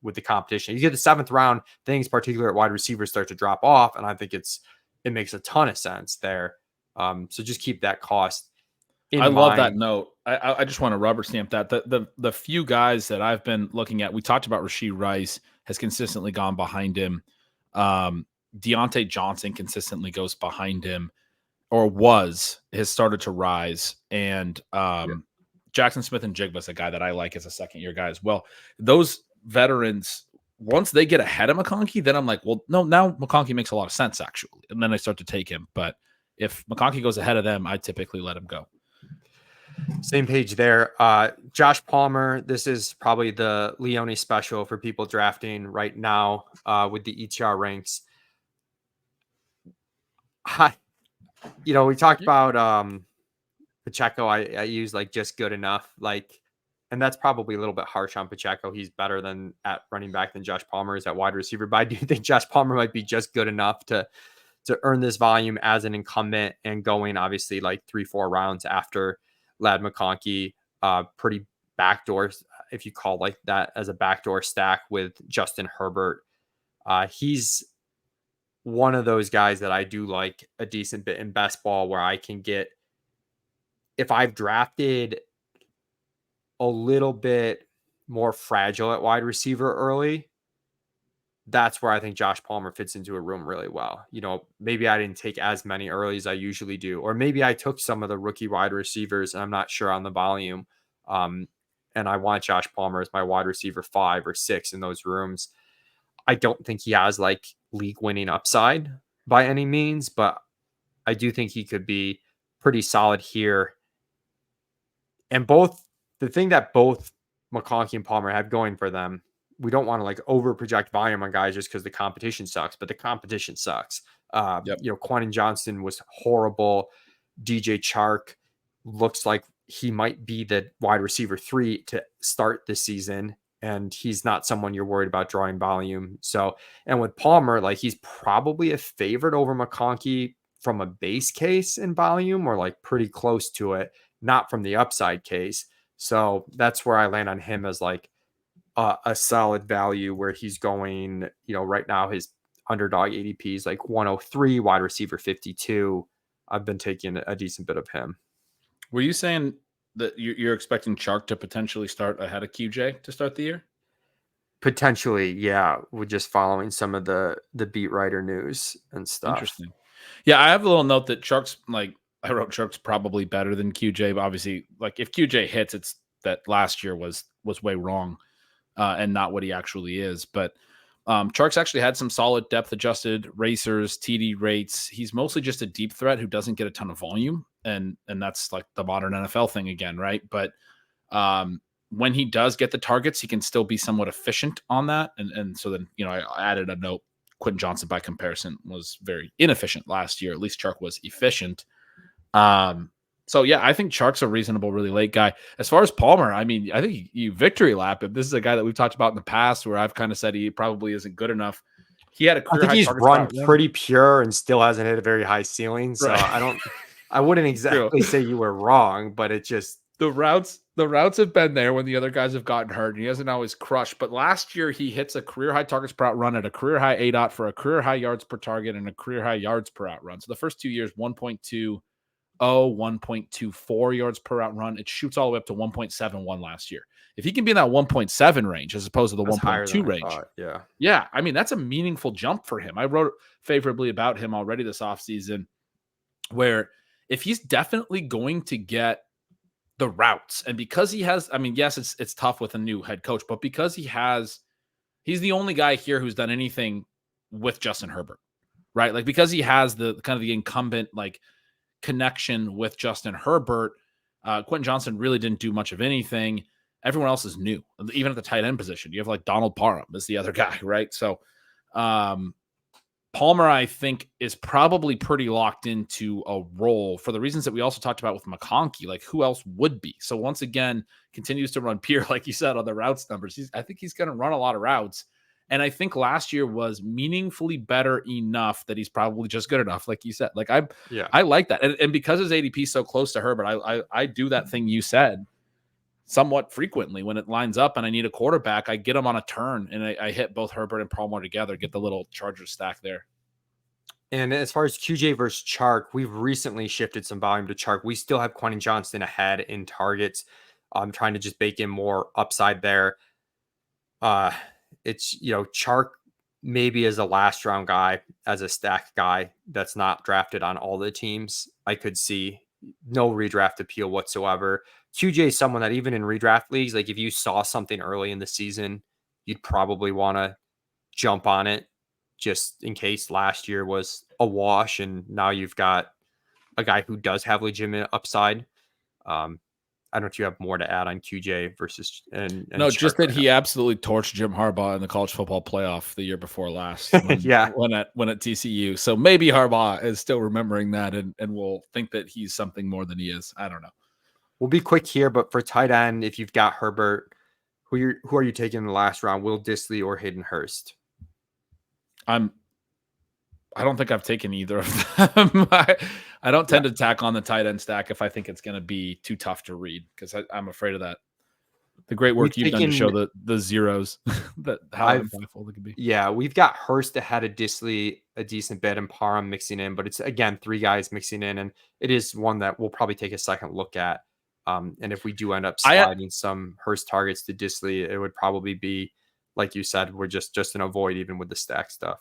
S1: With the competition, you get the 7th round, things particularly at wide receiver start to drop off, and I think it makes a ton of sense there. So just keep that cost in mind.
S2: Love that note. I just want to rubber stamp that the few guys that I've been looking at, we talked about Rashee Rice has consistently gone behind him. Deontay Johnson consistently goes behind him, or has started to rise, and Jackson Smith and Jigba is a guy that I like as a 2nd-year guy as well. Those veterans, once they get ahead of McConkey, then I'm like, well, no, now McConkey makes a lot of sense, actually. And then I start to take him. But if McConkey goes ahead of them, I typically let him go.
S1: Same page there. Josh Palmer, this is probably the Leone special for people drafting right now with the ETR ranks. We talked about Pacheco. I use like just good enough, and that's probably a little bit harsh on Pacheco. He's better than at running back than Josh Palmer is at wide receiver, but I do think Josh Palmer might be just good enough to earn this volume as an incumbent, and going obviously like 3-4 rounds after Ladd McConkey. Pretty backdoor, if you call like that as a backdoor stack with Justin Herbert. He's one of those guys that I do like a decent bit in best ball, where I can get, if I've drafted a little bit more fragile at wide receiver early, that's where I think Josh Palmer fits into a room really well. Maybe I didn't take as many early as I usually do, or maybe I took some of the rookie wide receivers and I'm not sure on the volume. And I want Josh Palmer as my wide receiver 5 or 6 in those rooms. I don't think he has like league winning upside by any means, but I do think he could be pretty solid here. And the thing that both McConkey and Palmer have going for them, we don't want to like over project volume on guys just because the competition sucks, but the competition sucks. Quentin Johnston was horrible. DJ Chark looks like he might be the wide receiver 3 to start this season, and he's not someone you're worried about drawing volume. So, and with Palmer, like he's probably a favorite over McConkey from a base case in volume, or like pretty close to it, not from the upside case. So that's where I land on him as like a solid value, where he's going, right now his underdog ADP is like 103, wide receiver 52. I've been taking a decent bit of him.
S2: Were you saying that you're expecting Chark to potentially start ahead of QJ to start the year?
S1: Potentially, yeah. We're just following some of the beat writer news and stuff.
S2: Interesting. Yeah, I have a little note that Chark's I wrote Chark's probably better than QJ, but obviously, like if QJ hits, it's that last year was way wrong and not what he actually is. But Chark's actually had some solid depth adjusted racers, TD rates. He's mostly just a deep threat who doesn't get a ton of volume. And that's like the modern NFL thing again, right? But when he does get the targets, he can still be somewhat efficient on that. And so then, I added a note. Quentin Johnson, by comparison, was very inefficient last year. At least Chark was efficient. So, yeah, I think Chark's a reasonable, really late guy. As far as Palmer, I mean, I think you victory lap him. This is a guy that we've talked about in the past where I've kind of said he probably isn't good enough. He had a
S1: I
S2: career
S1: think
S2: high
S1: he's
S2: targets per
S1: run
S2: out run.
S1: pretty pure and still hasn't hit a very high ceiling. So
S2: Right.
S1: I wouldn't
S2: True.
S1: exactly say you were wrong, but it just
S2: The routes have been there when the other guys have gotten hurt, and he hasn't always crushed. But last year, he hits a career high targets per out run at a career high ADOT for a career high yards per target and a career high yards per out run. So the first 2 years, 1.20, 1.24 yards per out run. It shoots all the way up to 1.71 last year. If he can be in that 1.7 range as opposed to the
S1: that's higher
S2: 1.2
S1: than I
S2: range,
S1: thought. Yeah.
S2: yeah, I mean, that's a meaningful jump for him. I wrote favorably about him already this offseason, where if he's definitely going to get the routes, and because he has, I mean, yes, it's tough with a new head coach, but because he's the only guy here who's done anything with Justin Herbert, right? Like, because he has the kind of the incumbent like connection with Justin Herbert, Quentin Johnson really didn't do much of anything. Everyone else is new, even at the tight end position. You have like Donald Parham is the other guy, right? So Palmer, I think, is probably pretty locked into a role for the reasons that we also talked about with McConkey. Like, who else would be? So once again, continues to run pure, like you said, on the routes numbers. I think he's going to run a lot of routes. And I think last year was meaningfully better enough that he's probably just good enough, like you said. Like, I like that. And because his ADP is so close to Herbert, I do that thing you said somewhat frequently. When it lines up and I need a quarterback, I get him on a turn and I hit both Herbert and Palmer together, get the little Chargers stack there.
S1: And as far as QJ versus Chark, we've recently shifted some volume to Chark. We still have Quentin Johnston ahead in targets. I'm trying to just bake in more upside there. It's, Chark maybe as a last round guy, as a stack guy that's not drafted on all the teams. I could see no redraft appeal whatsoever. QJ is someone that even in redraft leagues, like if you saw something early in the season, you'd probably want to jump on it just in case last year was a wash and now you've got a guy who does have legitimate upside. I don't know if you have more to add on QJ versus and
S2: no,
S1: Chark
S2: just that
S1: right
S2: he absolutely torched Jim Harbaugh in the college football playoff the year before last.
S1: Yeah.
S2: when at TCU. So maybe Harbaugh is still remembering that and will think that he's something more than he is. I don't know.
S1: We'll be quick here, but for tight end, if you've got Herbert, who are you taking in the last round? Will Dissly or Hayden Hurst?
S2: I don't think I've taken either of them. I don't tend to tack on the tight end stack if I think it's going to be too tough to read because I'm afraid of that. The great work you've done to show the zeros, that how impactful it could be.
S1: Yeah, we've got Hurst ahead of Dissly a decent bit and Parham mixing in, but it's again 3 guys mixing in, and it is one that we'll probably take a second look at. And if we do end up sliding some Hurst targets to Dissly, it would probably be like you said, we're just an avoid even with the stack stuff.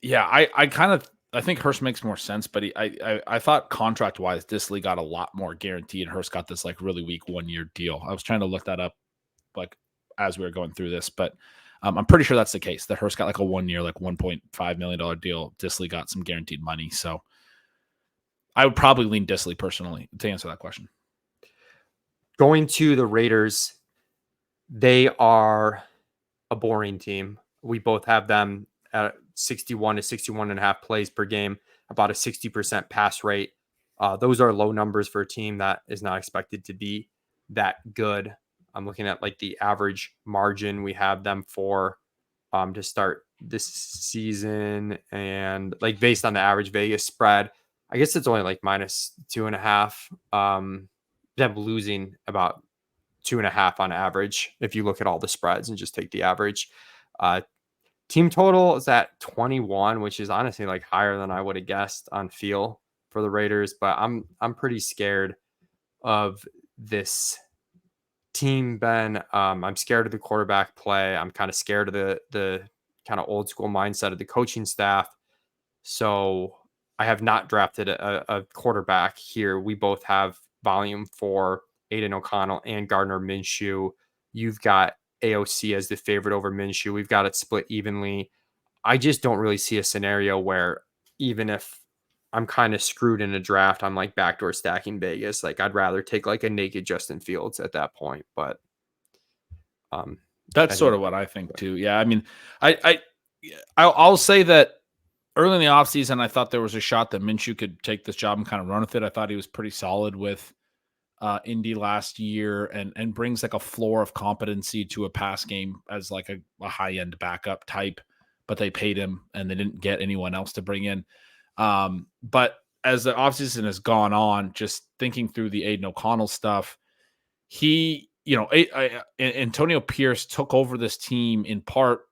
S2: Yeah, I think Hurst makes more sense, but I thought contract wise, Dissly got a lot more guarantee, and Hurst got this like really weak 1-year deal. I was trying to look that up like as we were going through this, but I'm pretty sure that's the case. That Hurst got like a 1-year, like $1.5 million deal. Dissly got some guaranteed money, so I would probably lean Dissly personally to answer that question.
S1: Going to the Raiders, they are a boring team. We both have them at 61 to 61.5 plays per game, about a 60% pass rate. Those are low numbers for a team that is not expected to be that good. I'm looking at like the average margin we have them for to start this season, and like based on the average Vegas spread, I guess it's only like -2.5. Them losing about 2.5 on average if you look at all the spreads and just take the average. Team total is at 21, which is honestly like higher than I would have guessed on feel for the Raiders, but I'm pretty scared of this team, Ben. I'm scared of the quarterback play. I'm kind of scared of the kind of old school mindset of the coaching staff. So I have not drafted a quarterback here. We both have volume for Aiden O'Connell and Gardner Minshew. You've got AOC as the favorite over Minshew. We've got it split evenly. I just don't really see a scenario where even if I'm kind of screwed in a draft, I'm like backdoor stacking Vegas. Like I'd rather take like a naked Justin Fields at that point. But
S2: that's sort of what I think too. Yeah. I mean, I'll say that early in the offseason, I thought there was a shot that Minshew could take this job and kind of run with it. I thought he was pretty solid with Indy last year and brings like a floor of competency to a pass game as like a high end backup type, but they paid him and they didn't get anyone else to bring in. But as the offseason has gone on, just thinking through the Aiden O'Connell stuff, he, Antonio Pierce took over this team in part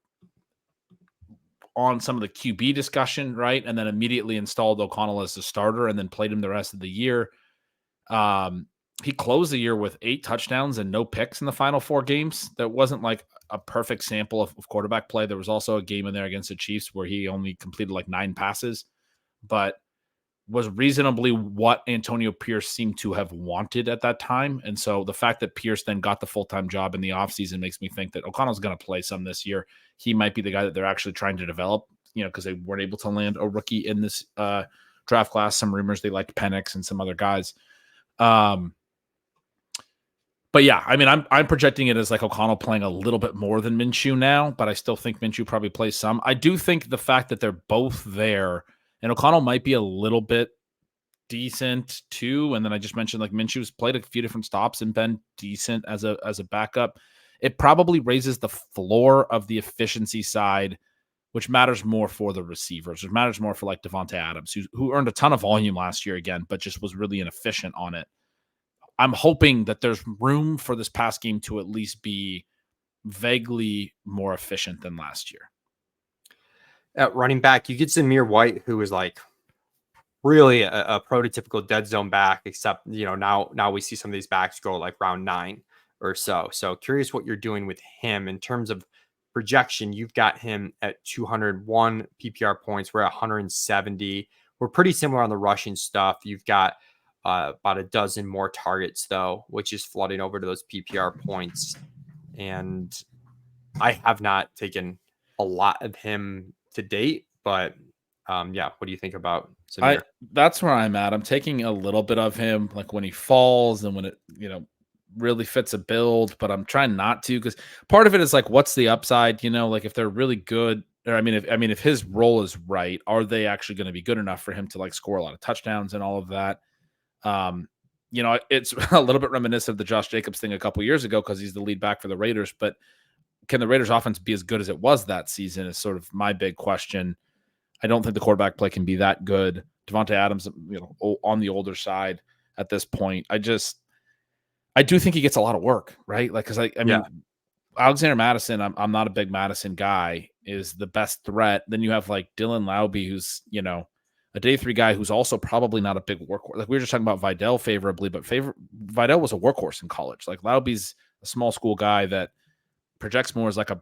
S2: on some of the QB discussion, right? And then immediately installed O'Connell as the starter and then played him the rest of the year. He closed the year with 8 touchdowns and no picks in the final 4 games. That wasn't like a perfect sample of quarterback play. There was also a game in there against the Chiefs where he only completed like 9 passes, but was reasonably what Antonio Pierce seemed to have wanted at that time. And so the fact that Pierce then got the full-time job in the offseason makes me think that O'Connell's going to play some this year. He might be the guy that they're actually trying to develop, because they weren't able to land a rookie in this draft class. Some rumors they liked Penix and some other guys. But yeah, I mean, I'm projecting it as like O'Connell playing a little bit more than Minshew now, but I still think Minshew probably plays some. I do think the fact that they're both there, and O'Connell might be a little bit decent too. And then I just mentioned like Minshew's played a few different stops and been decent as a backup. It probably raises the floor of the efficiency side, which matters more for the receivers. It matters more for like Devante Adams, who earned a ton of volume last year again, but just was really inefficient on it. I'm hoping that there's room for this pass game to at least be vaguely more efficient than last year.
S1: At running back, you get Zamir White, who is like really a prototypical dead zone back, except, now we see some of these backs go like round 9 or so. So curious what you're doing with him in terms of projection. You've got him at 201 PPR points. We're at 170. We're pretty similar on the rushing stuff. You've got about a dozen more targets, though, which is flooding over to those PPR points. And I have not taken a lot of him to date, but what do you think about Zamir?
S2: That's where I'm at. I'm taking a little bit of him, like when he falls and when it, really fits a build, but I'm trying not to, because part of it is like, what's the upside? Like if they're really good, or if his role is right, are they actually going to be good enough for him to like score a lot of touchdowns and all of that? It's a little bit reminiscent of the Josh Jacobs thing a couple years ago because he's the lead back for the Raiders. But can the Raiders offense be as good as it was that season is sort of my big question. I don't think the quarterback play can be that good. Devante Adams, on the older side at this point. I do think he gets a lot of work, right? Like, because I mean, Alexander Mattison, I'm not a big Madison guy, is the best threat. Then you have like Dylan Laube, who's, a day 3 guy who's also probably not a big workhorse. Like we were just talking about Vidal favorably, but Vidal was a workhorse in college. Like Laube's a small school guy that projects more as like a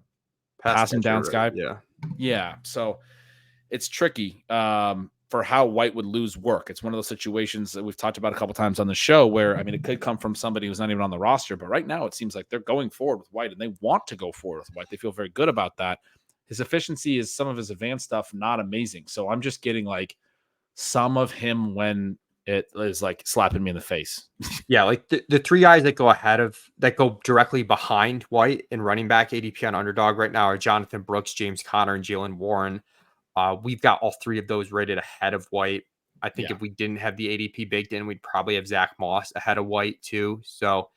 S2: passing downs guy. Yeah. So it's tricky for how White would lose work. It's one of those situations that we've talked about a couple times on the show where, it could come from somebody who's not even on the roster, but right now it seems like they're going forward with White and they want to go forward with White. They feel very good about that. His efficiency is some of his advanced stuff, not amazing. So I'm just getting like some of him when it is like slapping me in the face.
S1: Yeah, like the 3 guys that go directly behind White in running back ADP on Underdog right now are Jonathan Brooks, James Conner, and Jalen Warren. We've got all 3 of those rated ahead of White. I think if we didn't have the ADP baked in, we'd probably have Zach Moss ahead of White too. So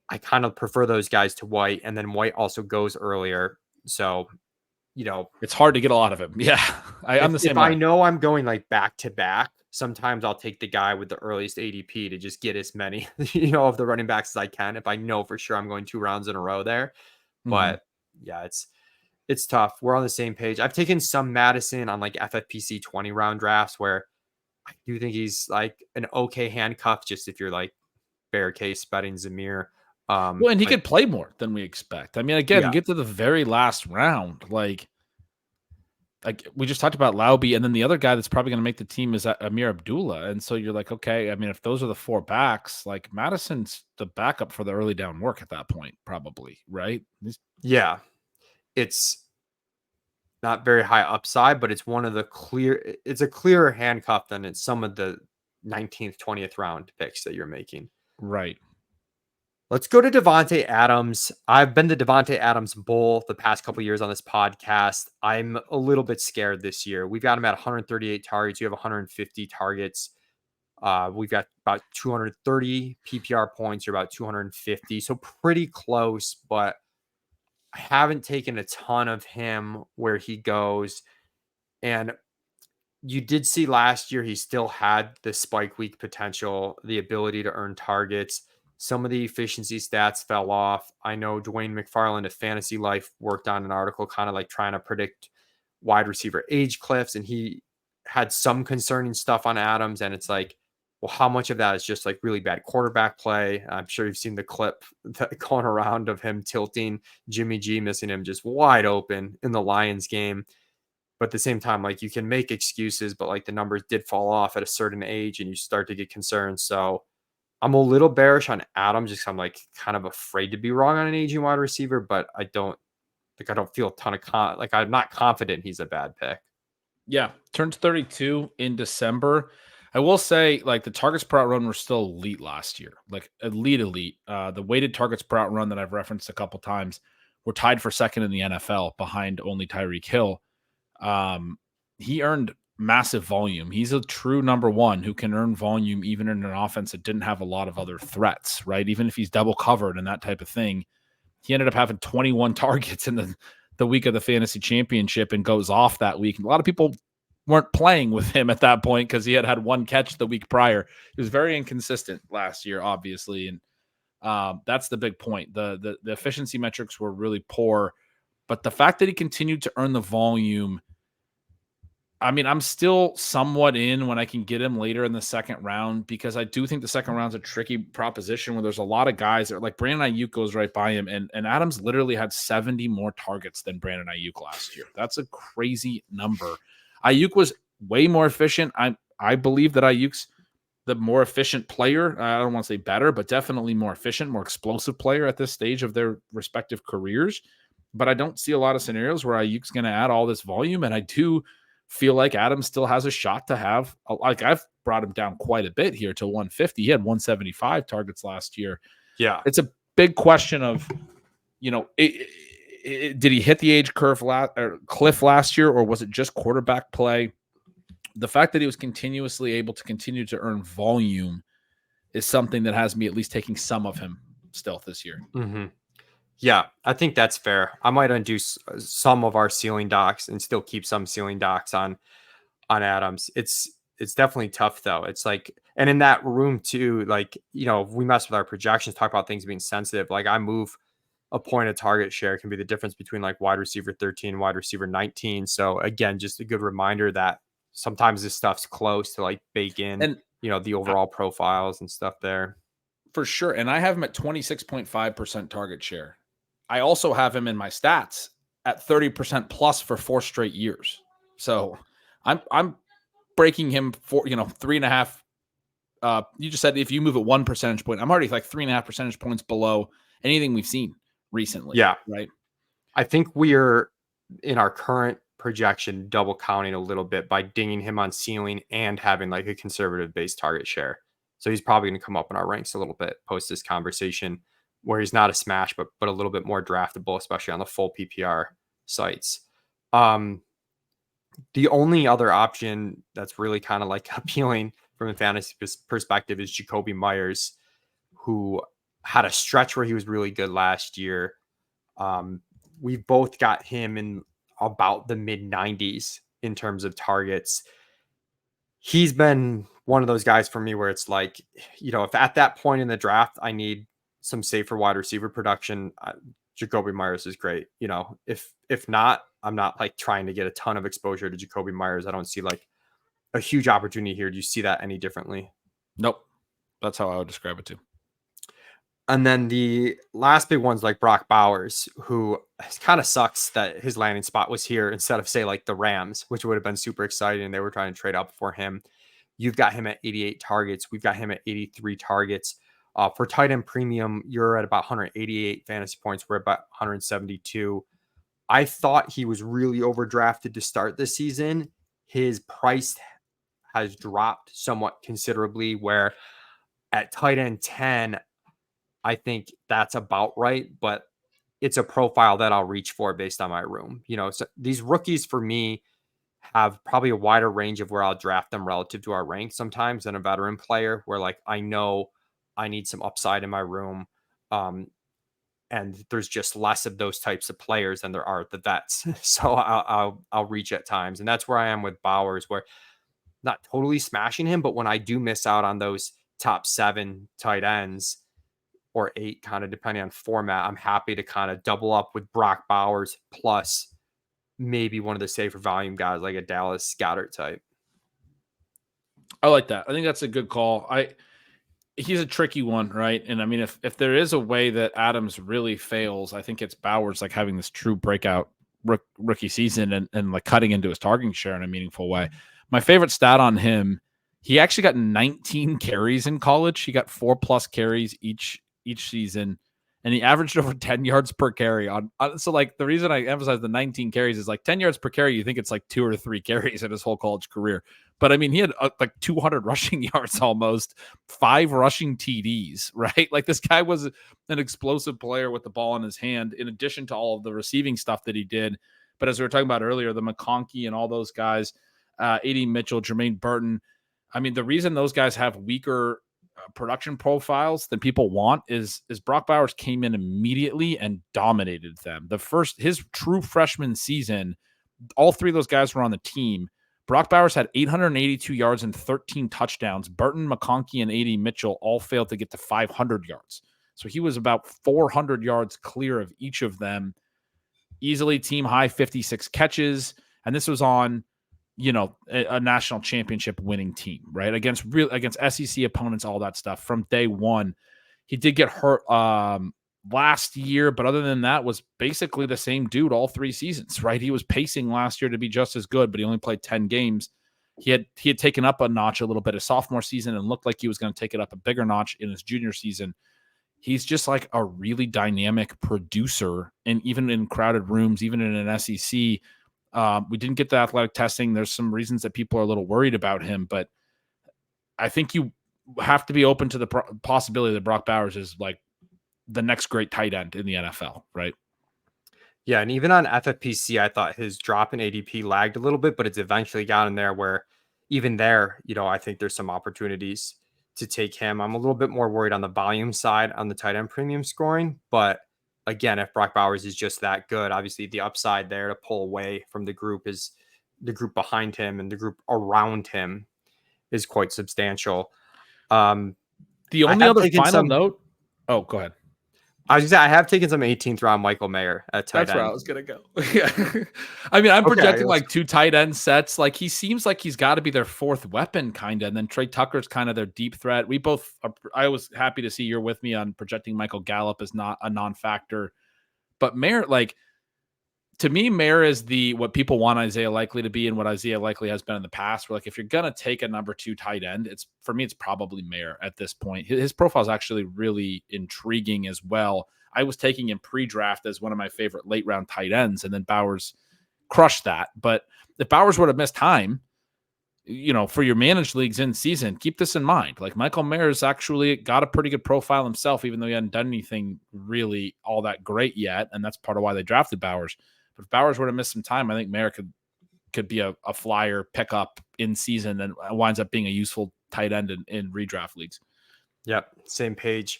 S1: I kind of prefer those guys to White, and then White also goes earlier. So,
S2: it's hard to get a lot of him. Yeah. I'm the same way.
S1: I know I'm going like back to back, sometimes I'll take the guy with the earliest ADP to just get as many, of the running backs as I can, if I know for sure I'm going 2 rounds in a row there. Mm-hmm. But yeah, it's tough. We're on the same page. I've taken some Madison on like FFPC 20 round drafts where I do think he's like an okay handcuff, just if you're like bear case betting Zamir.
S2: Well, and he could play more than we expect. Again, get to the very last round. Like we just talked about Laube, and then the other guy that's probably going to make the team is Amir Abdullah. And so you're like, okay, if those are the 4 backs, like Madison's the backup for the early down work at that point, probably, right?
S1: Yeah. It's not very high upside, but it's it's a clearer handcuff than it's some of the 19th, 20th round picks that you're making.
S2: Right.
S1: Let's go to Devante Adams. I've been the Devante Adams bull the past couple of years on this podcast. I'm a little bit scared this year. We've got him at 138 targets. You have 150 targets. We've got about 230 PPR points, or about 250. So pretty close, but I haven't taken a ton of him where he goes. And you did see last year, he still had the spike week potential, the ability to earn targets. Some of the efficiency stats fell off. I know Dwayne McFarland at Fantasy Life worked on an article kind of like trying to predict wide receiver age cliffs, and he had some concerning stuff on Adams. And it's like, well, how much of that is just like really bad quarterback play? I'm sure you've seen the clip going around of him tilting Jimmy G, missing him just wide open in the Lions game. But at the same time, like, you can make excuses, but like the numbers did fall off at a certain age and you start to get concerned. So I'm a little bearish on Adams, just 'cause I'm like kind of afraid to be wrong on an aging wide receiver, but I don't feel a ton of I'm not confident he's a bad pick.
S2: Yeah, turns 32 in December. I will say, like, the targets per out run were still elite last year, like elite. The weighted targets per out run that I've referenced a couple times were tied for second in the NFL behind only Tyreek Hill. He earned massive volume. He's a true number one who can earn volume even in an offense that didn't have a lot of other threats, right? Even if he's double covered and that type of thing. He ended up having 21 targets in the week of the fantasy championship and goes off that week. And a lot of people weren't playing with him at that point because he had one catch the week prior. He was very inconsistent last year, obviously. And that's the big point. The efficiency metrics were really poor, but the fact that he continued to earn the volume, I mean, I'm still somewhat in when I can get him later in the second round, because I do think the second round's a tricky proposition where there's a lot of guys that are like Brandon Ayuk goes right by him. And Adams literally had 70 more targets than Brandon Ayuk last year. That's a crazy number. Ayuk was way more efficient. I believe that Ayuk's the more efficient player. I don't want to say better, but definitely more efficient, more explosive player at this stage of their respective careers. But I don't see a lot of scenarios where Ayuk's going to add all this volume. And I do feel like Adams still has a shot to have, like, I've brought him down quite a bit here to 150. He had 175 targets last year.
S1: Yeah.
S2: It's a big question of, did he hit the age curve cliff last year, or was it just quarterback play? The fact that he was continuously able to continue to earn volume is something that has me at least taking some of him still this year.
S1: Mm-hmm. Yeah, I think that's fair. I might undo some of our ceiling docs and still keep some ceiling docs on Adams. It's definitely tough though. It's like, and in that room too, like, we mess with our projections, talk about things being sensitive. Like, I move a point of target share can be the difference between like wide receiver 13 and wide receiver 19. So again, just a good reminder that sometimes this stuff's close to like bake in,
S2: And
S1: the overall profiles and stuff there.
S2: For sure. And I have him at 26.5% target share. I also have him in my stats at 30% plus for 4 straight years. So I'm breaking him for, 3.5. You just said if you move at 1 percentage point, I'm already like 3.5 percentage points below anything we've seen recently.
S1: Yeah.
S2: Right.
S1: I think we're in our current projection double counting a little bit by dinging him on ceiling and having like a conservative base target share. So he's probably going to come up in our ranks a little bit post this conversation, where he's not a smash, but a little bit more draftable, especially on the full PPR sites. The only other option that's really kind of like appealing from a fantasy perspective is Jakobi Meyers, who had a stretch where he was really good last year. We've both got him in about the mid 90s in terms of targets. He's been one of those guys for me where it's like, if at that point in the draft, I need some safer wide receiver production, Jakobi Meyers is great. If not, I'm not like trying to get a ton of exposure to Jakobi Meyers. I don't see like a huge opportunity here. Do you see that any differently?
S2: Nope. That's how I would describe it too.
S1: And then the last big one's like Brock Bowers, who kind of sucks that his landing spot was here instead of, say, like the Rams, which would have been super exciting. They were trying to trade up for him. You've got him at 88 targets. We've got him at 83 targets. For tight end premium, you're at about 188 fantasy points. We're about 172. I thought he was really overdrafted to start this season. His price has dropped somewhat considerably, where at tight end 10, I think that's about right, but it's a profile that I'll reach for based on my room. So these rookies for me, have probably a wider range of where I'll draft them relative to our rank sometimes than a veteran player, where like I know I need some upside in my room. And there's just less of those types of players than there are the vets. So I'll reach at times. And that's where I am with Bowers, where not totally smashing him, but when I do miss out on those top 7 tight ends or 8, kind of depending on format, I'm happy to kind of double up with Brock Bowers plus maybe one of the safer volume guys like a Dallas Goedert type.
S2: I like that. I think that's a good call. He's a tricky one, right? And I mean, if there is a way that Adams really fails, I think it's Bowers like having this true breakout rookie season and like cutting into his targeting share in a meaningful way. My favorite stat on him, he actually got 19 carries in college. He got 4+ carries each season, and he averaged over 10 yards per carry so like the reason I emphasize the 19 carries is like 10 yards per carry. You think it's like 2 or 3 carries in his whole college career. But I mean, he had like 200 rushing yards, almost 5 rushing TDs, right? Like this guy was an explosive player with the ball in his hand, in addition to all of the receiving stuff that he did. But as we were talking about earlier, the McConkey and all those guys, A.D. Mitchell, Jermaine Burton. I mean, the reason those guys have weaker production profiles than people want is Brock Bowers came in immediately and dominated them. His true freshman season, all 3 of those guys were on the team. Brock Bowers had 882 yards and 13 touchdowns. Burton, McConkey, and A.D. Mitchell all failed to get to 500 yards. So he was about 400 yards clear of each of them. Easily team high 56 catches. And this was on, a national championship winning team, right? Against SEC opponents, all that stuff from day one. He did get hurt last year, but other than that, was basically the same dude all 3 seasons, right? He was pacing last year to be just as good, but he only played 10 games. He had taken up a notch a little bit his sophomore season and looked like he was going to take it up a bigger notch in his junior season. He's just like a really dynamic producer, and even in crowded rooms, even in an SEC. We didn't get the athletic testing. There's some reasons that people are a little worried about him, but I think you have to be open to the possibility that Brock Bowers is like the next great tight end in the NFL, right?
S1: Yeah, and even on FFPC, I thought his drop in ADP lagged a little bit, but it's eventually gotten there where even there, I think there's some opportunities to take him. I'm a little bit more worried on the volume side on the tight end premium scoring, but again, if Brock Bowers is just that good, obviously the upside there to pull away from the group is the group behind him, and the group around him is quite substantial.
S2: The only other final note. Oh, go ahead.
S1: I was going to say, I have taken some 18th round Michael Mayer at tight end.
S2: That's where I was going to go. Yeah. I mean, I'm projecting like 2 tight end sets. Like he seems like he's got to be their 4th weapon kind of. And then Trey Tucker's kind of their deep threat. I was happy to see you're with me on projecting Michael Gallup as not a non-factor. But Mayer, like, to me, Mayer is what people want Isaiah Likely to be and what Isaiah Likely has been in the past. Where like if you're going to take a number 2 tight end, it's probably Mayer at this point. His profile is actually really intriguing as well. I was taking him pre-draft as one of my favorite late round tight ends, and then Bowers crushed that. But if Bowers would have missed time, for your managed leagues in season, keep this in mind. Like Michael Mayer's actually got a pretty good profile himself, even though he hadn't done anything really all that great yet. And that's part of why they drafted Bowers. But if Bowers were to miss some time, I think Mayer could be a flyer pickup in season and winds up being a useful tight end in redraft leagues.
S1: Yep, same page.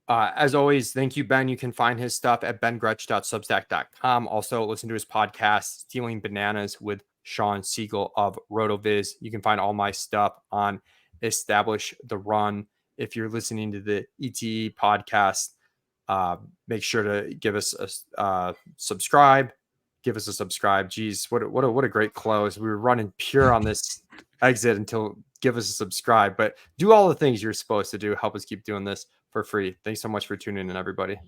S1: As always, thank you, Ben. You can find his stuff at bengretch.substack.com. Also, listen to his podcast, Stealing Bananas with Sean Siegel of RotoViz. You can find all my stuff on Establish the Run. If you're listening to the ETE podcast, make sure to give us a subscribe. Give us a subscribe. Geez, what a great close. We were running pure on this exit until give us a subscribe. But do all the things you're supposed to do. Help us keep doing this for free. Thanks so much for tuning in, everybody.